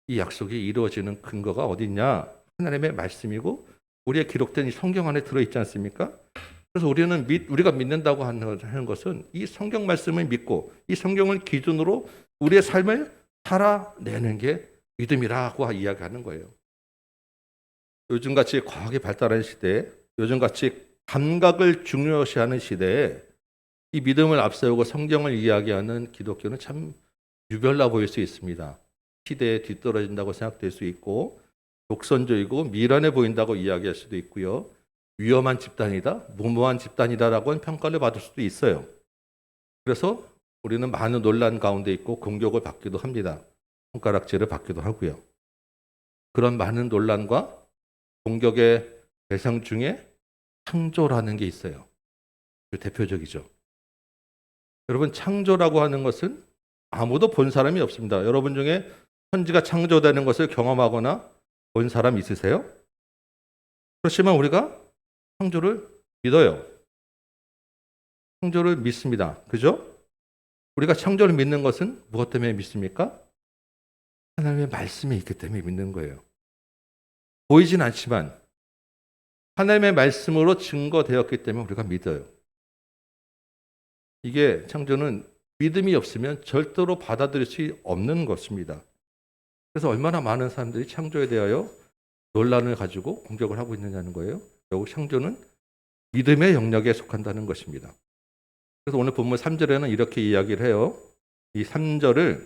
이 약속이 이루어지는 근거가 어디 있냐? 하나님의 말씀이고 우리의 기록된 이 성경 안에 들어있지 않습니까? 그래서 우리가 믿는다고 하는 것은 이 성경 말씀을 믿고 이 성경을 기준으로 우리의 삶을 살아내는 게 믿음이라고 이야기하는 거예요. 요즘같이 과학이 발달한 시대에 요즘같이 감각을 중요시하는 시대에 이 믿음을 앞세우고 성경을 이야기하는 기독교는 참 유별나 보일 수 있습니다. 시대에 뒤떨어진다고 생각될 수 있고 독선적이고 미련해 보인다고 이야기할 수도 있고요. 위험한 집단이다, 무모한 집단이다라고 하는 평가를 받을 수도 있어요. 그래서 우리는 많은 논란 가운데 있고 공격을 받기도 합니다. 손가락질을 받기도 하고요. 그런 많은 논란과 공격의 대상 중에 창조라는 게 있어요. 대표적이죠. 여러분 창조라고 하는 것은 아무도 본 사람이 없습니다. 여러분 중에 천지가 창조되는 것을 경험하거나 본 사람 있으세요? 그렇지만 우리가 창조를 믿어요. 창조를 믿습니다. 그죠? 우리가 창조를 믿는 것은 무엇 때문에 믿습니까? 하나님의 말씀이 있기 때문에 믿는 거예요. 보이진 않지만 하나님의 말씀으로 증거되었기 때문에 우리가 믿어요. 이게 창조는 믿음이 없으면 절대로 받아들일 수 없는 것입니다. 그래서 얼마나 많은 사람들이 창조에 대하여 논란을 가지고 공격을 하고 있느냐는 거예요. 결국 창조는 믿음의 영역에 속한다는 것입니다. 그래서 오늘 본문 3절에는 이렇게 이야기를 해요. 이 3절을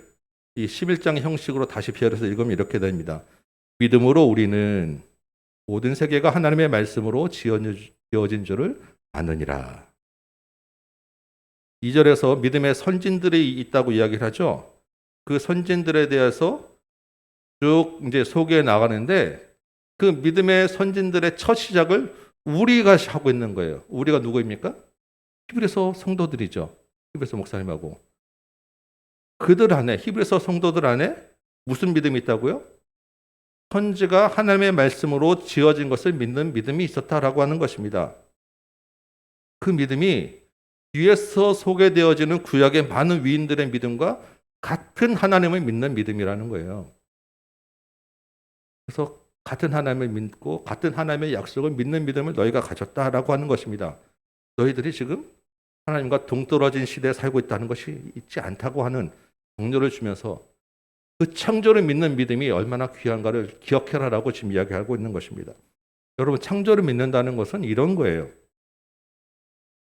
이 11장 형식으로 다시 비열해서 읽으면 이렇게 됩니다. 믿음으로 우리는 모든 세계가 하나님의 말씀으로 지어진 줄을 아느니라. 2절에서 믿음의 선진들이 있다고 이야기를 하죠. 그 선진들에 대해서 쭉 이제 소개해 나가는데 그 믿음의 선진들의 첫 시작을 우리가 하고 있는 거예요. 우리가 누구입니까? 히브리서 성도들이죠. 히브리서 목사님하고. 그들 안에, 히브리서 성도들 안에 무슨 믿음이 있다고요? 천지가 하나님의 말씀으로 지어진 것을 믿는 믿음이 있었다라고 하는 것입니다. 그 믿음이 뒤에서 소개되어지는 구약의 많은 위인들의 믿음과 같은 하나님을 믿는 믿음이라는 거예요. 그래서 같은 하나님을 믿고 같은 하나님의 약속을 믿는 믿음을 너희가 가졌다라고 하는 것입니다. 너희들이 지금 하나님과 동떨어진 시대에 살고 있다는 것이 있지 않다고 하는 격려를 주면서 그 창조를 믿는 믿음이 얼마나 귀한가를 기억해라라고 지금 이야기하고 있는 것입니다. 여러분 창조를 믿는다는 것은 이런 거예요.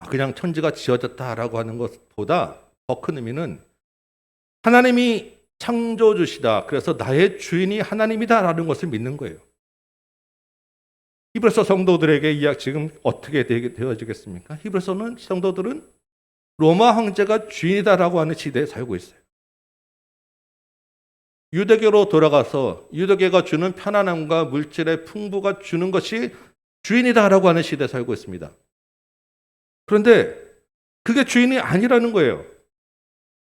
그냥 천지가 지어졌다라고 하는 것보다 더 큰 의미는 하나님이 창조주시다. 그래서 나의 주인이 하나님이다라는 것을 믿는 거예요. 히브리서 성도들에게 지금 어떻게 되어지겠습니까? 히브리서 성도들은 로마 황제가 주인이다라고 하는 시대에 살고 있어요. 유대교로 돌아가서 유대교가 주는 편안함과 물질의 풍부가 주는 것이 주인이다라고 하는 시대에 살고 있습니다. 그런데 그게 주인이 아니라는 거예요.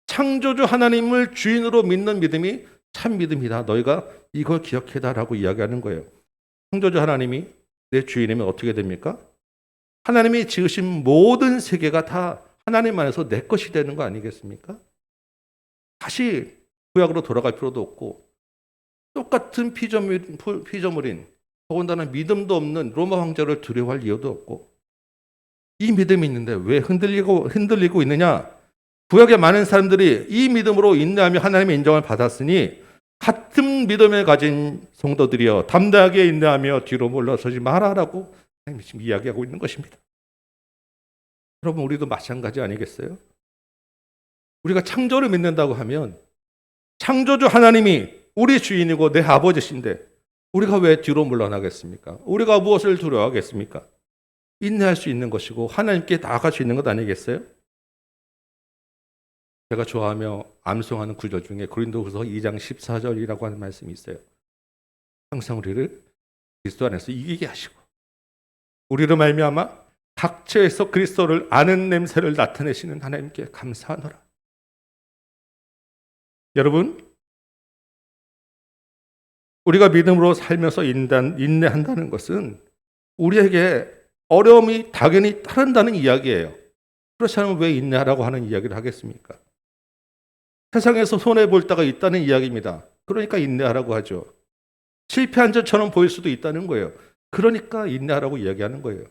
창조주 하나님을 주인으로 믿는 믿음이 참 믿음이다. 너희가 이걸 기억해다라고 이야기하는 거예요. 창조주 하나님이 내 주인이면 어떻게 됩니까? 하나님이 지으신 모든 세계가 다 하나님 안에서 내 것이 되는 거 아니겠습니까? 다시 구약으로 돌아갈 필요도 없고 똑같은 피조물인 더군다나 믿음도 없는 로마 황제를 두려워할 이유도 없고 이 믿음이 있는데 왜 흔들리고 있느냐? 구약의 많은 사람들이 이 믿음으로 인내하며 하나님의 인정을 받았으니 같은 믿음을 가진 성도들이여 담대하게 인내하며 뒤로 물러서지 마라라고 하나님이 지금 이야기하고 있는 것입니다. 여러분 우리도 마찬가지 아니겠어요? 우리가 창조를 믿는다고 하면 창조주 하나님이 우리 주인이고 내 아버지신데 우리가 왜 뒤로 물러나겠습니까? 우리가 무엇을 두려워하겠습니까? 인내할 수 있는 것이고 하나님께 나아갈 수 있는 것 아니겠어요? 제가 좋아하며 암송하는 구절 중에 고린도후서 2장 14절이라고 하는 말씀이 있어요. 항상 우리를 그리스도 안에서 이기게 하시고 우리로 말미암아 각처에서 그리스도를 아는 냄새를 나타내시는 하나님께 감사하노라. 여러분, 우리가 믿음으로 살면서 인내한다는 것은 우리에게 어려움이 당연히 따른다는 이야기예요. 그렇지 않으면 왜 인내하라고 하는 이야기를 하겠습니까? 세상에서 손해볼 때가 있다는 이야기입니다. 그러니까 인내하라고 하죠. 실패한 것처럼 보일 수도 있다는 거예요. 그러니까 인내하라고 이야기하는 거예요.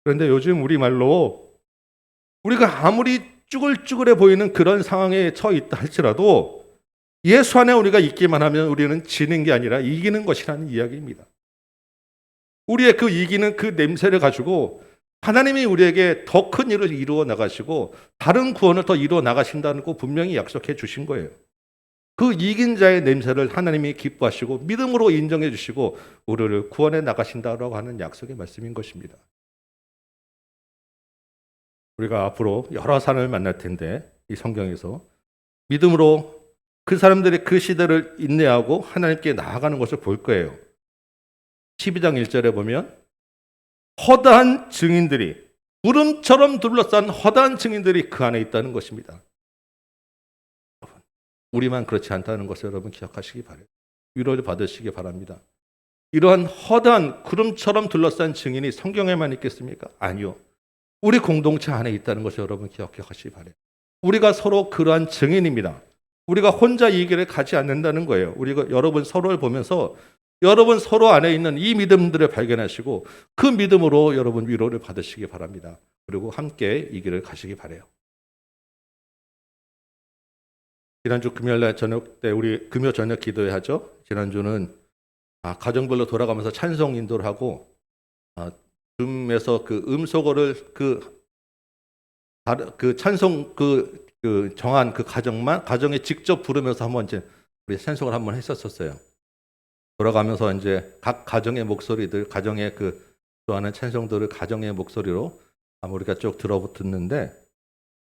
그런데 요즘 우리말로 우리가 아무리 쭈글쭈글해 보이는 그런 상황에 처해 있다 할지라도 예수 안에 우리가 있기만 하면 우리는 지는 게 아니라 이기는 것이라는 이야기입니다. 우리의 그 이기는 그 냄새를 가지고 하나님이 우리에게 더 큰 일을 이루어 나가시고 다른 구원을 더 이루어 나가신다는 거 분명히 약속해 주신 거예요. 그 이긴 자의 냄새를 하나님이 기뻐하시고 믿음으로 인정해 주시고 우리를 구원해 나가신다라고 하는 약속의 말씀인 것입니다. 우리가 앞으로 여러 사람을 만날 텐데 이 성경에서 믿음으로 그 사람들의 그 시대를 인내하고 하나님께 나아가는 것을 볼 거예요. 12장 1절에 보면 허다한 증인들이 구름처럼 둘러싼 허다한 증인들이 그 안에 있다는 것입니다. 우리만 그렇지 않다는 것을 여러분 기억하시기 바라요. 위로를 받으시기 바랍니다. 이러한 허다한 구름처럼 둘러싼 증인이 성경에만 있겠습니까? 아니요. 우리 공동체 안에 있다는 것을 여러분 기억하시기 바라요. 우리가 서로 그러한 증인입니다. 우리가 혼자 이 길을 가지 않는다는 거예요. 우리가 여러분 서로를 보면서 여러분 서로 안에 있는 이 믿음들을 발견하시고 그 믿음으로 여러분 위로를 받으시기 바랍니다. 그리고 함께 이 길을 가시기 바라요. 지난주 금요일날 저녁 때 우리 금요 저녁 기도회 하죠. 지난주는 가정별로 돌아가면서 찬송 인도를 하고 줌에서 그 음소거를 그 찬송 그 정한 그 가정에 직접 부르면서 한번 이제 우리 찬송을 한번 했었어요. 돌아가면서 이제 각 가정의 목소리들, 가정의 그 좋아하는 찬송들을 가정의 목소리로 우리가 쭉 들어듣는데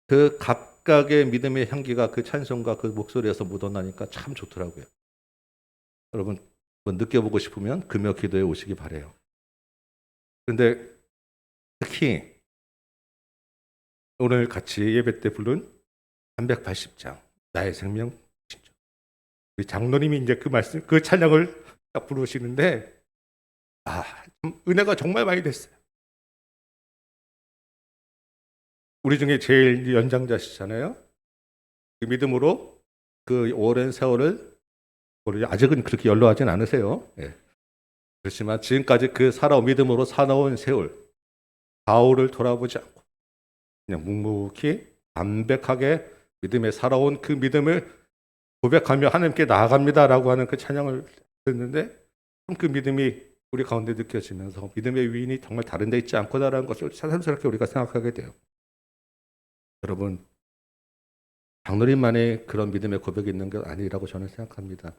그 각각의 믿음의 향기가 그 찬송과 그 목소리에서 묻어나니까 참 좋더라고요. 여러분 느껴보고 싶으면 금요 기도에 오시기 바래요. 그런데 특히 오늘 같이 예배 때 부른 380장 나의 생명 진정. 우리 장로님이 이제 그 말씀, 그 찬양을 딱 부르시는데 은혜가 정말 많이 됐어요. 우리 중에 제일 연장자시잖아요. 그 믿음으로 그 오랜 세월을 아직은 그렇게 연로하진 않으세요. 예. 그렇지만 지금까지 그 믿음으로 살아온 세월, 좌우를 돌아보지 않고 그냥 묵묵히 담백하게 믿음에 살아온 그 믿음을 고백하며 하나님께 나아갑니다라고 하는 그 찬양을 듣는데 그 믿음이 우리 가운데 느껴지면서 믿음의 위인이 정말 다른 데 있지 않구나라는 것을 새삼스럽게 우리가 생각하게 돼요. 여러분, 장로님만의 그런 믿음의 고백이 있는 게 아니라고 저는 생각합니다.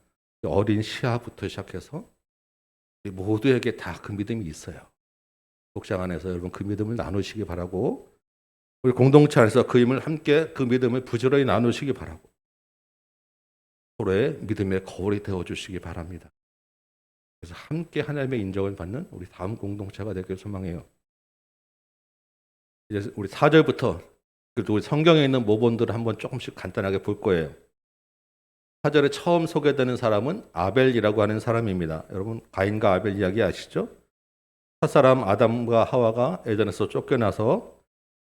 어린 시아부터 시작해서 우리 모두에게 다 그 믿음이 있어요. 목장 안에서 여러분 그 믿음을 나누시기 바라고 우리 공동체 안에서 그 힘을 함께 그 믿음을 부지런히 나누시기 바라고 서로의 믿음의 거울이 되어주시기 바랍니다. 그래서 함께 하나님의 인정을 받는 우리 다음 공동체가 되길 소망해요. 이제 우리 4절부터 그리고 우리 성경에 있는 모본들을 한번 조금씩 간단하게 볼 거예요. 4절에 처음 소개되는 사람은 아벨이라고 하는 사람입니다. 여러분 가인과 아벨 이야기 아시죠? 첫사람 아담과 하와가 에덴에서 쫓겨나서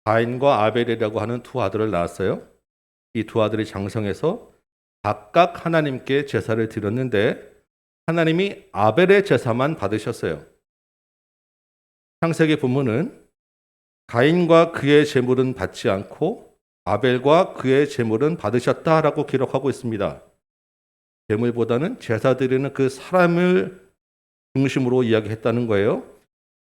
가인과 아벨이라고 하는 두 아들을 낳았어요. 이 두 아들이 장성해서 각각 하나님께 제사를 드렸는데 하나님이 아벨의 제사만 받으셨어요. 창세기 본문은 가인과 그의 제물은 받지 않고 아벨과 그의 제물은 받으셨다라고 기록하고 있습니다. 제물보다는 제사 드리는 그 사람을 중심으로 이야기했다는 거예요.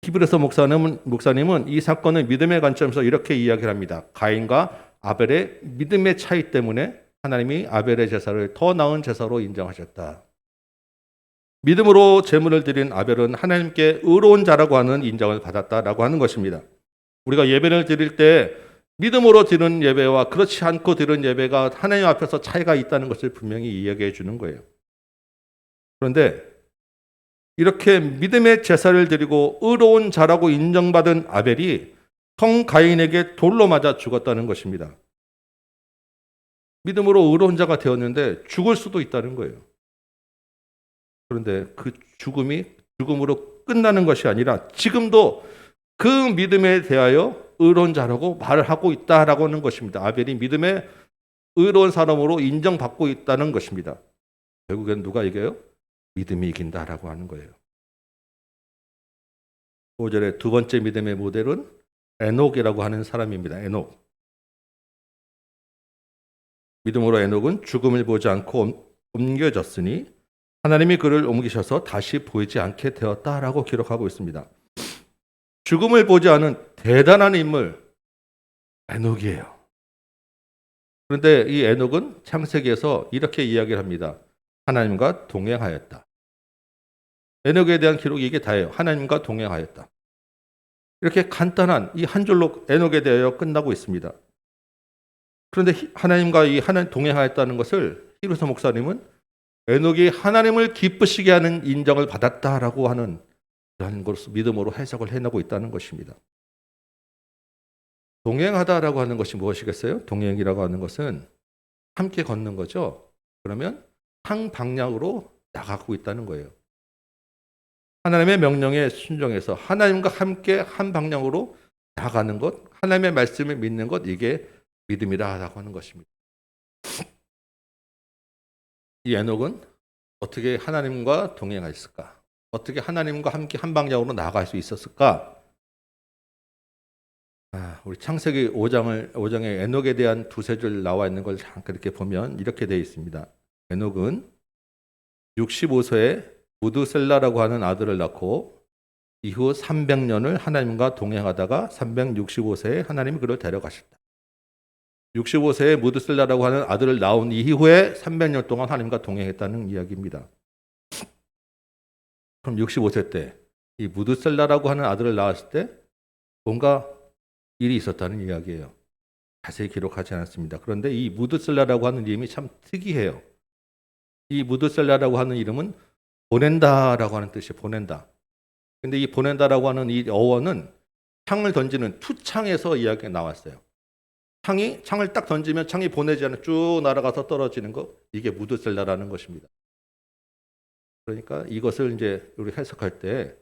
히브리서 목사님은 이 사건을 믿음의 관점에서 이렇게 이야기를 합니다. 가인과 아벨의 믿음의 차이 때문에 하나님이 아벨의 제사를 더 나은 제사로 인정하셨다. 믿음으로 제물을 드린 아벨은 하나님께 의로운 자라고 하는 인정을 받았다라고 하는 것입니다. 우리가 예배를 드릴 때 믿음으로 드리는 예배와 그렇지 않고 드리는 예배가 하나님 앞에서 차이가 있다는 것을 분명히 이야기해 주는 거예요. 그런데 이렇게 믿음의 제사를 드리고 의로운 자라고 인정받은 아벨이 성 가인에게 돌로 맞아 죽었다는 것입니다. 믿음으로 의로운 자가 되었는데 죽을 수도 있다는 거예요. 그런데 그 죽음이 죽음으로 끝나는 것이 아니라 지금도 그 믿음에 대하여 의로운 자라고 말을 하고 있다라고 하는 것입니다. 아벨이 믿음의 의로운 사람으로 인정받고 있다는 것입니다. 결국엔 누가 이겨요? 믿음이 이긴다라고 하는 거예요. 5절의 두 번째 믿음의 모델은 에녹이라고 하는 사람입니다. 에녹. 믿음으로 에녹은 죽음을 보지 않고 옮겨졌으니 하나님이 그를 옮기셔서 다시 보이지 않게 되었다라고 기록하고 있습니다. 죽음을 보지 않은 대단한 인물 에녹이에요. 그런데 이 에녹은 창세기에서 이렇게 이야기를 합니다. 하나님과 동행하였다. 에녹에 대한 기록이 이게 다예요. 하나님과 동행하였다. 이렇게 간단한 이 한 줄로 에녹에 대하여 끝나고 있습니다. 그런데 하나님과 하나님 동행하였다는 것을 히브리서 목사님은 에녹이 하나님을 기쁘시게 하는 인정을 받았다라고 하는 그런 것을 믿음으로 해석을 해내고 있다는 것입니다. 동행하다라고 하는 것이 무엇이겠어요? 동행이라고 하는 것은 함께 걷는 거죠. 그러면 한 방향으로 나가고 있다는 거예요. 하나님의 명령에 순종해서 하나님과 함께 한 방향으로 나가는 것, 하나님의 말씀을 믿는 것, 이게 믿음이라고 하는 것입니다. 이 에녹은 어떻게 하나님과 동행했을까? 어떻게 하나님과 함께 한 방향으로 나아갈 수 있었을까? 우리 창세기 5장에 에녹에 대한 두세 줄 나와 있는 걸 잠깐 이렇게 보면 이렇게 되어 있습니다. 에녹은 65세에 무드셀라라고 하는 아들을 낳고 이후 300년을 하나님과 동행하다가 365세에 하나님이 그를 데려가셨다. 65세에 무드셀라라고 하는 아들을 낳은 이후에 300년 동안 하나님과 동행했다는 이야기입니다. 그럼 65세 때 이 무드셀라라고 하는 아들을 낳았을 때 뭔가 일이 있었다는 이야기예요. 자세히 기록하지 않았습니다. 그런데 이 무드셀라라고 하는 이름이 참 특이해요. 이 무드셀라라고 하는 이름은 보낸다라고 하는 뜻이에요. 보낸다. 근데 이 보낸다라고 하는 이 어원은 창을 던지는 투창에서 이야기가 나왔어요. 창을 딱 던지면 창이 보내지 않아 쭉 날아가서 떨어지는 거, 이게 무드셀라라는 것입니다. 그러니까 이것을 이제 우리 해석할 때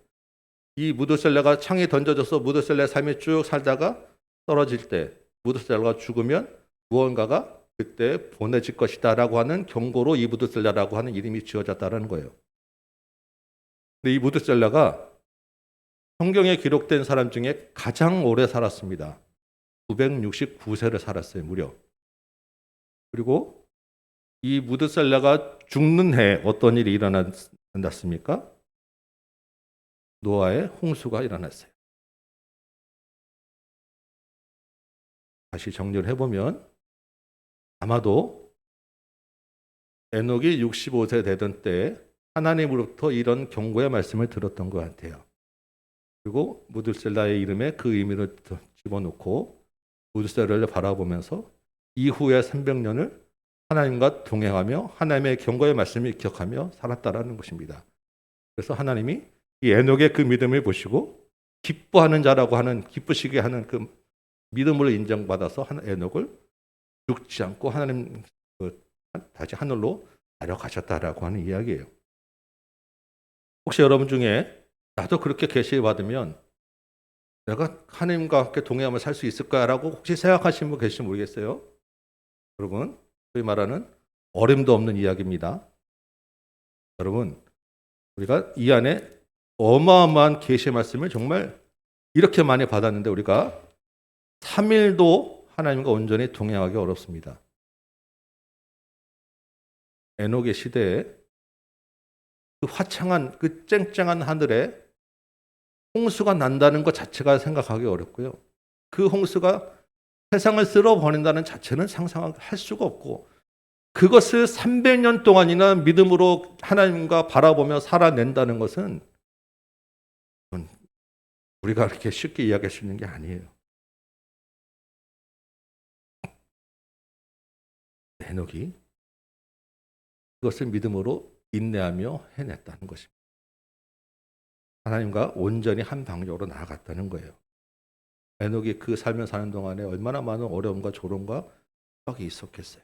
이 무드셀라가 창에 던져져서 무드셀라의 삶이 쭉 살다가 떨어질 때 무드셀라가 죽으면 무언가가 그때 보내질 것이다라고 하는 경고로 이 무드셀라라고 하는 이름이 지어졌다는 거예요. 근데 이 무드셀라가 성경에 기록된 사람 중에 가장 오래 살았습니다. 969세를 살았어요, 무려. 그리고 이 무드셀라가 죽는 해에 어떤 일이 일어났습니까? 노아의 홍수가 일어났어요. 다시 정리를 해보면 아마도 에녹이 65세 되던 때 하나님으로부터 이런 경고의 말씀을 들었던 것 같아요. 그리고 무드셀라의 이름에 그 의미를 집어넣고 무드셀라를 바라보면서 이후의 300년을 하나님과 동행하며 하나님의 경고의 말씀을 기억하며 살았다라는 것입니다. 그래서 하나님이 이 에녹의 그 믿음을 보시고 기뻐하는 자라고 하는, 기쁘시게 하는 그 믿음으로 인정받아서 에녹을 죽지 않고 하나님 다시 하늘로 데려가셨다라고 하는 이야기예요. 혹시 여러분 중에 나도 그렇게 계시를 받으면 내가 하나님과 함께 동행하며 살 수 있을까라고 혹시 생각하시는 분 계실지 모르겠어요. 여러분, 소위 말하는 어림도 없는 이야기입니다. 여러분, 우리가 이 안에 어마어마한 계시의 말씀을 정말 이렇게 많이 받았는데 우리가 3일도 하나님과 온전히 동행하기 어렵습니다. 에녹의 시대에 그 화창한 그 쨍쨍한 하늘에 홍수가 난다는 것 자체가 생각하기 어렵고요. 그 홍수가 세상을 쓸어버린다는 자체는 상상할 수가 없고, 그것을 300년 동안이나 믿음으로 하나님과 바라보며 살아낸다는 것은 우리가 그렇게 쉽게 이야기할 수 있는 게 아니에요. 에녹이 그것을 믿음으로 인내하며 해냈다는 것입니다. 하나님과 온전히 한 방향으로 나아갔다는 거예요. 에녹이 그 삶을 사는 동안에 얼마나 많은 어려움과 조롱과 핍박이 있었겠어요.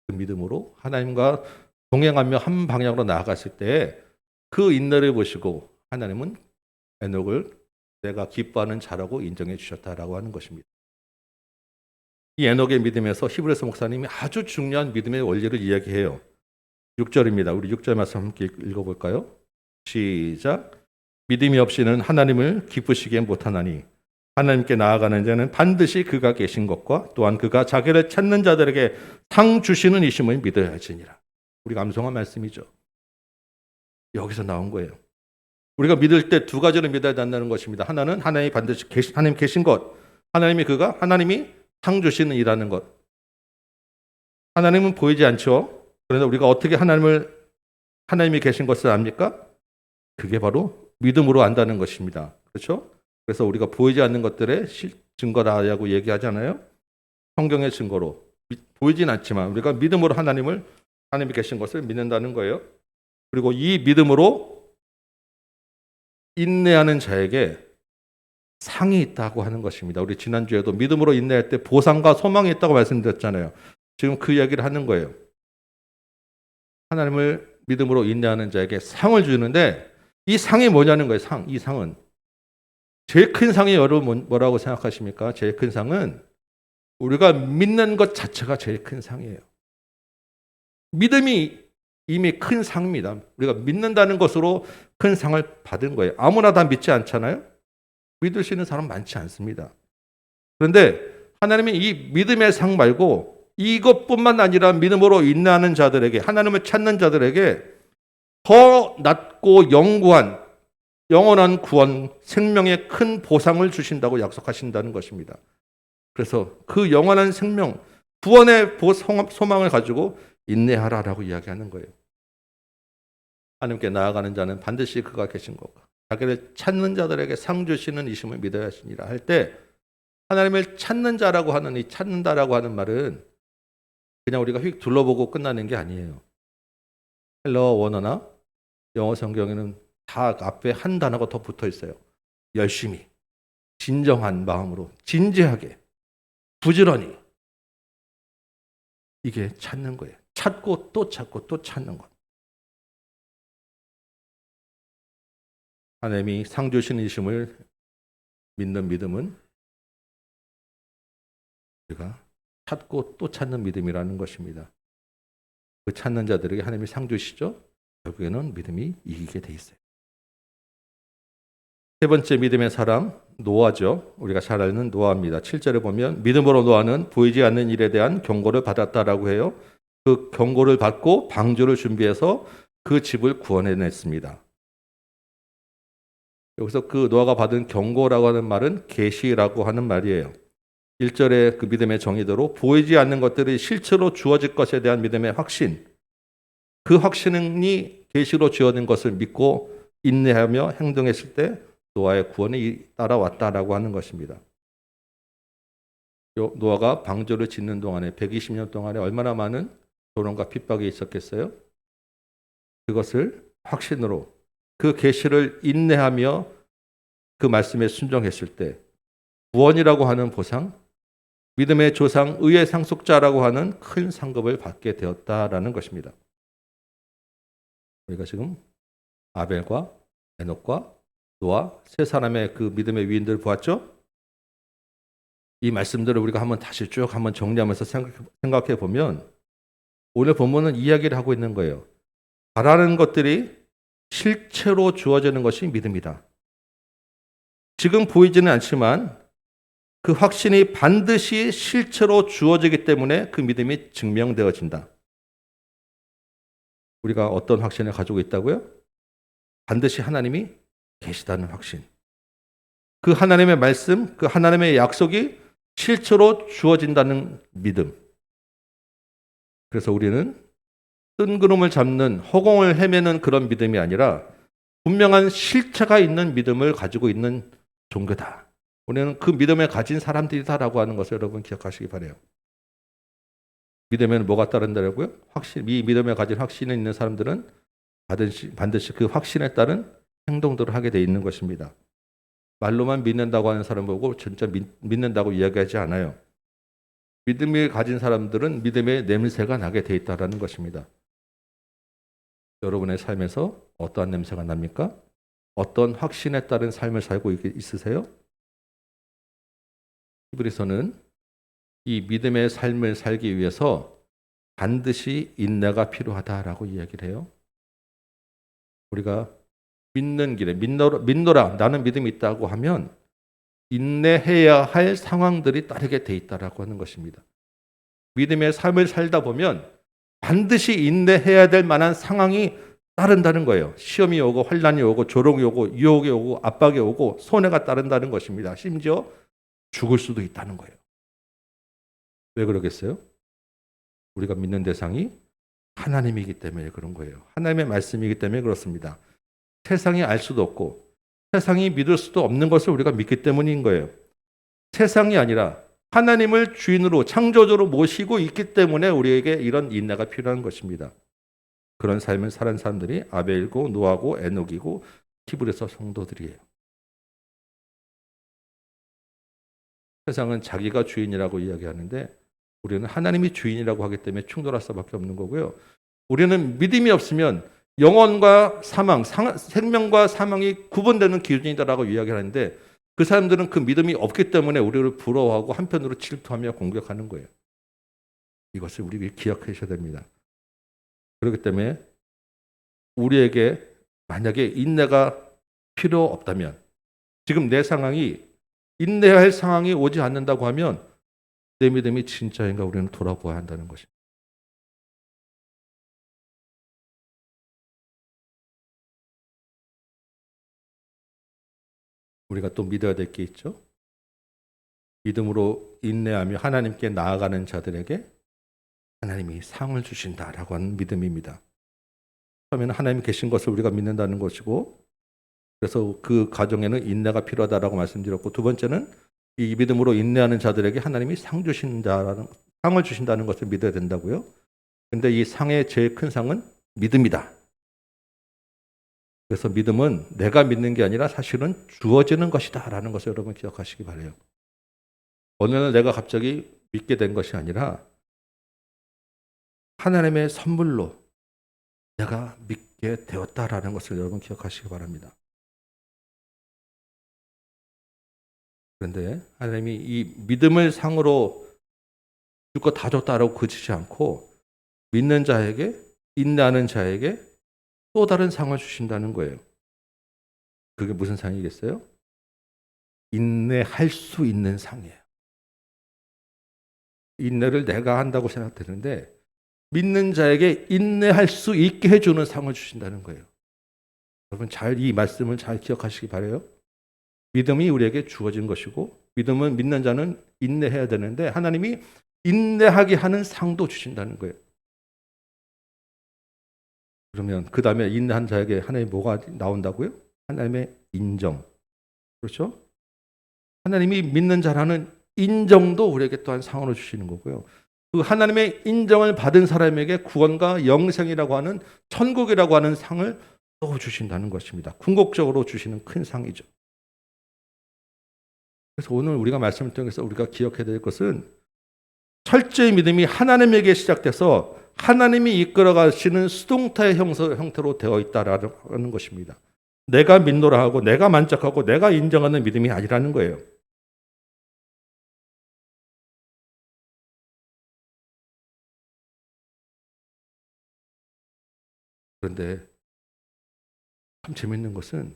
그 믿음으로 하나님과 동행하며 한 방향으로 나아갔을 때 그 인내를 보시고 하나님은 에녹을 내가 기뻐하는 자라고 인정해 주셨다라고 하는 것입니다. 이 에녹의 믿음에서 히브리서 목사님이 아주 중요한 믿음의 원리를 이야기해요. 6절입니다. 우리 6절 말씀 함께 읽어볼까요? 시작. 믿음이 없이는 하나님을 기쁘시게 못하나니 하나님께 나아가는 자는 반드시 그가 계신 것과 또한 그가 자기를 찾는 자들에게 상 주시는 이심을 믿어야 할지니라. 우리가 암송한 말씀이죠. 여기서 나온 거예요. 우리가 믿을 때 두 가지를 믿어야 한다는 것입니다. 하나는 하나님이 반드시 하나님 계신 것, 하나님이 상 주시는 이라는 것. 하나님은 보이지 않죠. 그런데 우리가 어떻게 하나님이 계신 것을 압니까? 그게 바로 믿음으로 안다는 것입니다. 그렇죠? 그래서 우리가 보이지 않는 것들의 증거라고 얘기하잖아요. 성경의 증거로 보이진 않지만 우리가 믿음으로 하나님이 계신 것을 믿는다는 거예요. 그리고 이 믿음으로 인내하는 자에게 상이 있다고 하는 것입니다. 우리 지난주에도 믿음으로 인내할 때 보상과 소망이 있다고 말씀드렸잖아요. 지금 그 이야기를 하는 거예요. 하나님을 믿음으로 인내하는 자에게 상을 주는데 이 상이 뭐냐는 거예요. 이 상은 제일 큰 상이 여러분 뭐라고 생각하십니까? 제일 큰 상은 우리가 믿는 것 자체가 제일 큰 상이에요. 믿음이 이미 큰 상입니다. 우리가 믿는다는 것으로 큰 상을 받은 거예요. 아무나 다 믿지 않잖아요. 믿을 수 있는 사람 많지 않습니다. 그런데 하나님이 이 믿음의 상 말고 이것뿐만 아니라 믿음으로 인내하는 자들에게, 하나님을 찾는 자들에게 더 낮고 영원한 구원, 생명의 큰 보상을 주신다고 약속하신다는 것입니다. 그래서 그 영원한 생명, 구원의 소망을 가지고 인내하라라고 이야기하는 거예요. 하나님께 나아가는 자는 반드시 그가 계신 것과 자기를 찾는 자들에게 상 주시는 이심을 믿어야 하시니라 할 때, 하나님을 찾는 자라고 하는 이 찾는다라고 하는 말은 그냥 우리가 휙 둘러보고 끝나는 게 아니에요. 헬러어 원어나 영어 성경에는 다 앞에 한 단어가 더 붙어 있어요. 열심히, 진정한 마음으로, 진지하게, 부지런히. 이게 찾는 거예요. 찾고 또 찾고 또 찾는 것. 하나님이 상 주시는 이심을 믿는 믿음은 우리가 찾고 또 찾는 믿음이라는 것입니다. 그 찾는 자들에게 하나님이 상 주시죠. 결국에는 믿음이 이기게 돼 있어요. 세 번째 믿음의 사람, 노아죠. 우리가 잘 아는 노아입니다. 7절에 보면 믿음으로 노아는 보이지 않는 일에 대한 경고를 받았다라고 해요. 그 경고를 받고 방주를 준비해서 그 집을 구원해냈습니다. 여기서 그 노아가 받은 경고라고 하는 말은 계시라고 하는 말이에요. 1절의 그 믿음의 정의대로 보이지 않는 것들이 실체로 주어질 것에 대한 믿음의 확신, 그 확신이 계시로 주어진 것을 믿고 인내하며 행동했을 때 노아의 구원이 따라왔다라고 하는 것입니다. 노아가 방주를 짓는 동안에 120년 동안에 얼마나 많은 조롱과 핍박이 있었겠어요? 그것을 확신으로 그 계시를 인내하며 그 말씀에 순종했을 때 구원이라고 하는 보상, 믿음의 조상, 의의 상속자라고 하는 큰 상급을 받게 되었다라는 것입니다. 우리가 지금 아벨과 에녹과 노아 세 사람의 그 믿음의 위인들을 보았죠? 이 말씀들을 우리가 한번 다시 쭉 한번 정리하면서 생각해 보면 오늘 본문은 이야기를 하고 있는 거예요. 바라는 것들이 실체로 주어지는 것이 믿음이다. 지금 보이지는 않지만 그 확신이 반드시 실체로 주어지기 때문에 그 믿음이 증명되어진다. 우리가 어떤 확신을 가지고 있다고요? 반드시 하나님이 계시다는 확신. 그 하나님의 말씀, 그 하나님의 약속이 실체로 주어진다는 믿음. 그래서 우리는 뜬구름을 잡는 허공을 헤매는 그런 믿음이 아니라 분명한 실체가 있는 믿음을 가지고 있는 종교다. 우리는 그 믿음을 가진 사람들이다라고 하는 것을 여러분 기억하시기 바라요. 믿음에는 뭐가 따른다고요? 이 믿음에 가진 확신이 있는 사람들은 반드시 그 확신에 따른 행동들을 하게 돼 있는 것입니다. 말로만 믿는다고 하는 사람 보고 진짜 믿는다고 이야기하지 않아요. 믿음을 가진 사람들은 믿음의 냄새가 나게 돼 있다라는 것입니다. 여러분의 삶에서 어떠한 냄새가 납니까? 어떤 확신에 따른 삶을 살고 있으세요? 히브리서는 이 믿음의 삶을 살기 위해서 반드시 인내가 필요하다라고 이야기를 해요. 우리가 믿는 길에 믿노라 나는 믿음이 있다고 하면 인내해야 할 상황들이 따르게 돼 있다라고 하는 것입니다. 믿음의 삶을 살다 보면 반드시 인내해야 될 만한 상황이 따른다는 거예요. 시험이 오고 환난이 오고 조롱이 오고 유혹이 오고 압박이 오고 손해가 따른다는 것입니다. 심지어 죽을 수도 있다는 거예요. 왜 그러겠어요? 우리가 믿는 대상이 하나님이기 때문에 그런 거예요. 하나님의 말씀이기 때문에 그렇습니다. 세상이 알 수도 없고 세상이 믿을 수도 없는 것을 우리가 믿기 때문인 거예요. 세상이 아니라 하나님을 주인으로 창조주로 모시고 있기 때문에 우리에게 이런 인내가 필요한 것입니다. 그런 삶을 사는 사람들이 아벨이고 노아고 에녹이고 히브리서 성도들이에요. 세상은 자기가 주인이라고 이야기하는데 우리는 하나님이 주인이라고 하기 때문에 충돌할 수밖에 없는 거고요. 우리는 믿음이 없으면 영혼과 사망, 생명과 사망이 구분되는 기준이다라고 이야기를 하는데 그 사람들은 그 믿음이 없기 때문에 우리를 부러워하고 한편으로 질투하며 공격하는 거예요. 이것을 우리가 기억하셔야 됩니다. 그렇기 때문에 우리에게 만약에 인내가 필요 없다면 지금 내 상황이 인내해야 할 상황이 오지 않는다고 하면 내 믿음이 진짜인가 우리는 돌아보아야 한다는 것입니다. 우리가 또 믿어야 될 게 있죠. 믿음으로 인내하며 하나님께 나아가는 자들에게 하나님이 상을 주신다라고 하는 믿음입니다. 처음에는 하나님이 계신 것을 우리가 믿는다는 것이고 그래서 그 가정에는 인내가 필요하다라고 말씀드렸고 두 번째는 이 믿음으로 인내하는 자들에게 하나님이 상을 주신다는 것을 믿어야 된다고요. 그런데 이 상의 제일 큰 상은 믿음이다. 그래서 믿음은 내가 믿는 게 아니라 사실은 주어지는 것이다라는 것을 여러분 기억하시기 바라요. 어느 날 내가 갑자기 믿게 된 것이 아니라 하나님의 선물로 내가 믿게 되었다라는 것을 여러분 기억하시기 바랍니다. 그런데 하나님이 이 믿음을 상으로 줄 거 다 줬다라고 그치지 않고 믿는 자에게 인내하는 자에게 또 다른 상을 주신다는 거예요. 그게 무슨 상이겠어요? 인내할 수 있는 상이에요. 인내를 내가 한다고 생각되는데 믿는 자에게 인내할 수 있게 해주는 상을 주신다는 거예요. 여러분 이 말씀을 잘 기억하시기 바라요. 믿음이 우리에게 주어진 것이고 믿음은 믿는 자는 인내해야 되는데 하나님이 인내하게 하는 상도 주신다는 거예요. 그러면 그 다음에 인내한 자에게 하나님이 뭐가 나온다고요? 하나님의 인정. 그렇죠? 하나님이 믿는 자라는 인정도 우리에게 또한 상으로 주시는 거고요. 그 하나님의 인정을 받은 사람에게 구원과 영생이라고 하는 천국이라고 하는 상을 또 주신다는 것입니다. 궁극적으로 주시는 큰 상이죠. 그래서 오늘 우리가 말씀을 통해서 우리가 기억해야 될 것은 철저히 믿음이 하나님에게 시작돼서 하나님이 이끌어 가시는 수동타의 형태로 되어 있다라는 것입니다. 내가 믿노라 하고 내가 만족하고 내가 인정하는 믿음이 아니라는 거예요. 그런데 참 재밌는 것은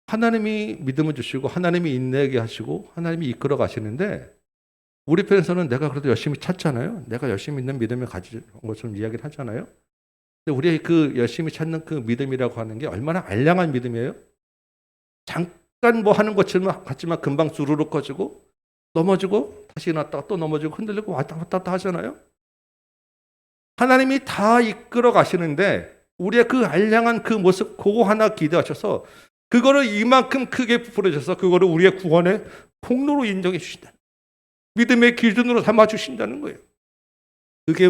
하나님이 믿음을 주시고 하나님이 인내하게 하시고 하나님이 이끌어 가시는데 우리 편에서는 내가 그래도 열심히 찾잖아요. 내가 열심히 있는 믿음을 가진 것처럼 이야기를 하잖아요. 근데 우리의 그 열심히 찾는 그 믿음이라고 하는 게 얼마나 알량한 믿음이에요. 잠깐 뭐 하는 것처럼 같지만 금방 주르륵 꺼지고 넘어지고 다시 일어났다가 또 넘어지고 흔들리고 왔다 갔다 하잖아요. 하나님이 다 이끌어 가시는데 우리의 그 알량한 그 모습 그거 하나 기대하셔서 그거를 이만큼 크게 부풀어져서 그거를 우리의 구원의 통로로 인정해 주신다. 믿음의 기준으로 삼아 주신다는 거예요. 그게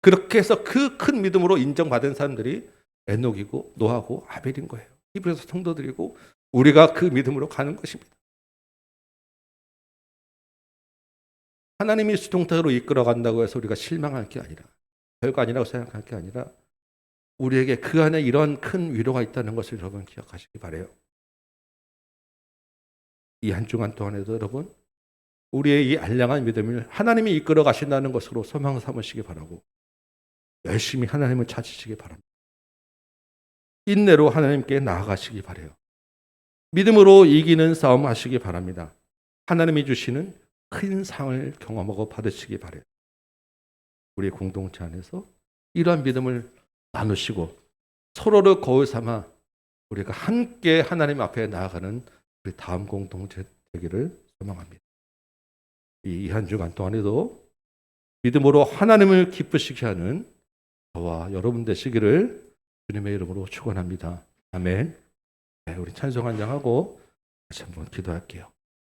그렇게 해서 그 큰 믿음으로 인정받은 사람들이 에녹이고 노아고 아벨인 거예요. 히브리서 성도들이고 우리가 그 믿음으로 가는 것입니다. 하나님이 수동적으로 이끌어 간다고 해서 우리가 실망할 게 아니라 별거 아니라고 생각할 게 아니라 우리에게 그 안에 이런 큰 위로가 있다는 것을 여러분 기억하시기 바라요. 이 한 주간 동안에도 여러분 우리의 이 알량한 믿음을 하나님이 이끌어 가신다는 것으로 소망 삼으시기 바라고 열심히 하나님을 찾으시기 바랍니다. 인내로 하나님께 나아가시기 바라요. 믿음으로 이기는 싸움 하시기 바랍니다. 하나님이 주시는 큰 상을 경험하고 받으시기 바라요. 우리 공동체 안에서 이러한 믿음을 나누시고 서로를 거울 삼아 우리가 함께 하나님 앞에 나아가는 우리 다음 공동체 되기를 소망합니다. 이 한 주간 동안에도 믿음으로 하나님을 기쁘시게 하는 저와 여러분 되시기를 주님의 이름으로 축원합니다. 아멘. 네, 우리 찬송 한장하고 다시 한번 기도할게요.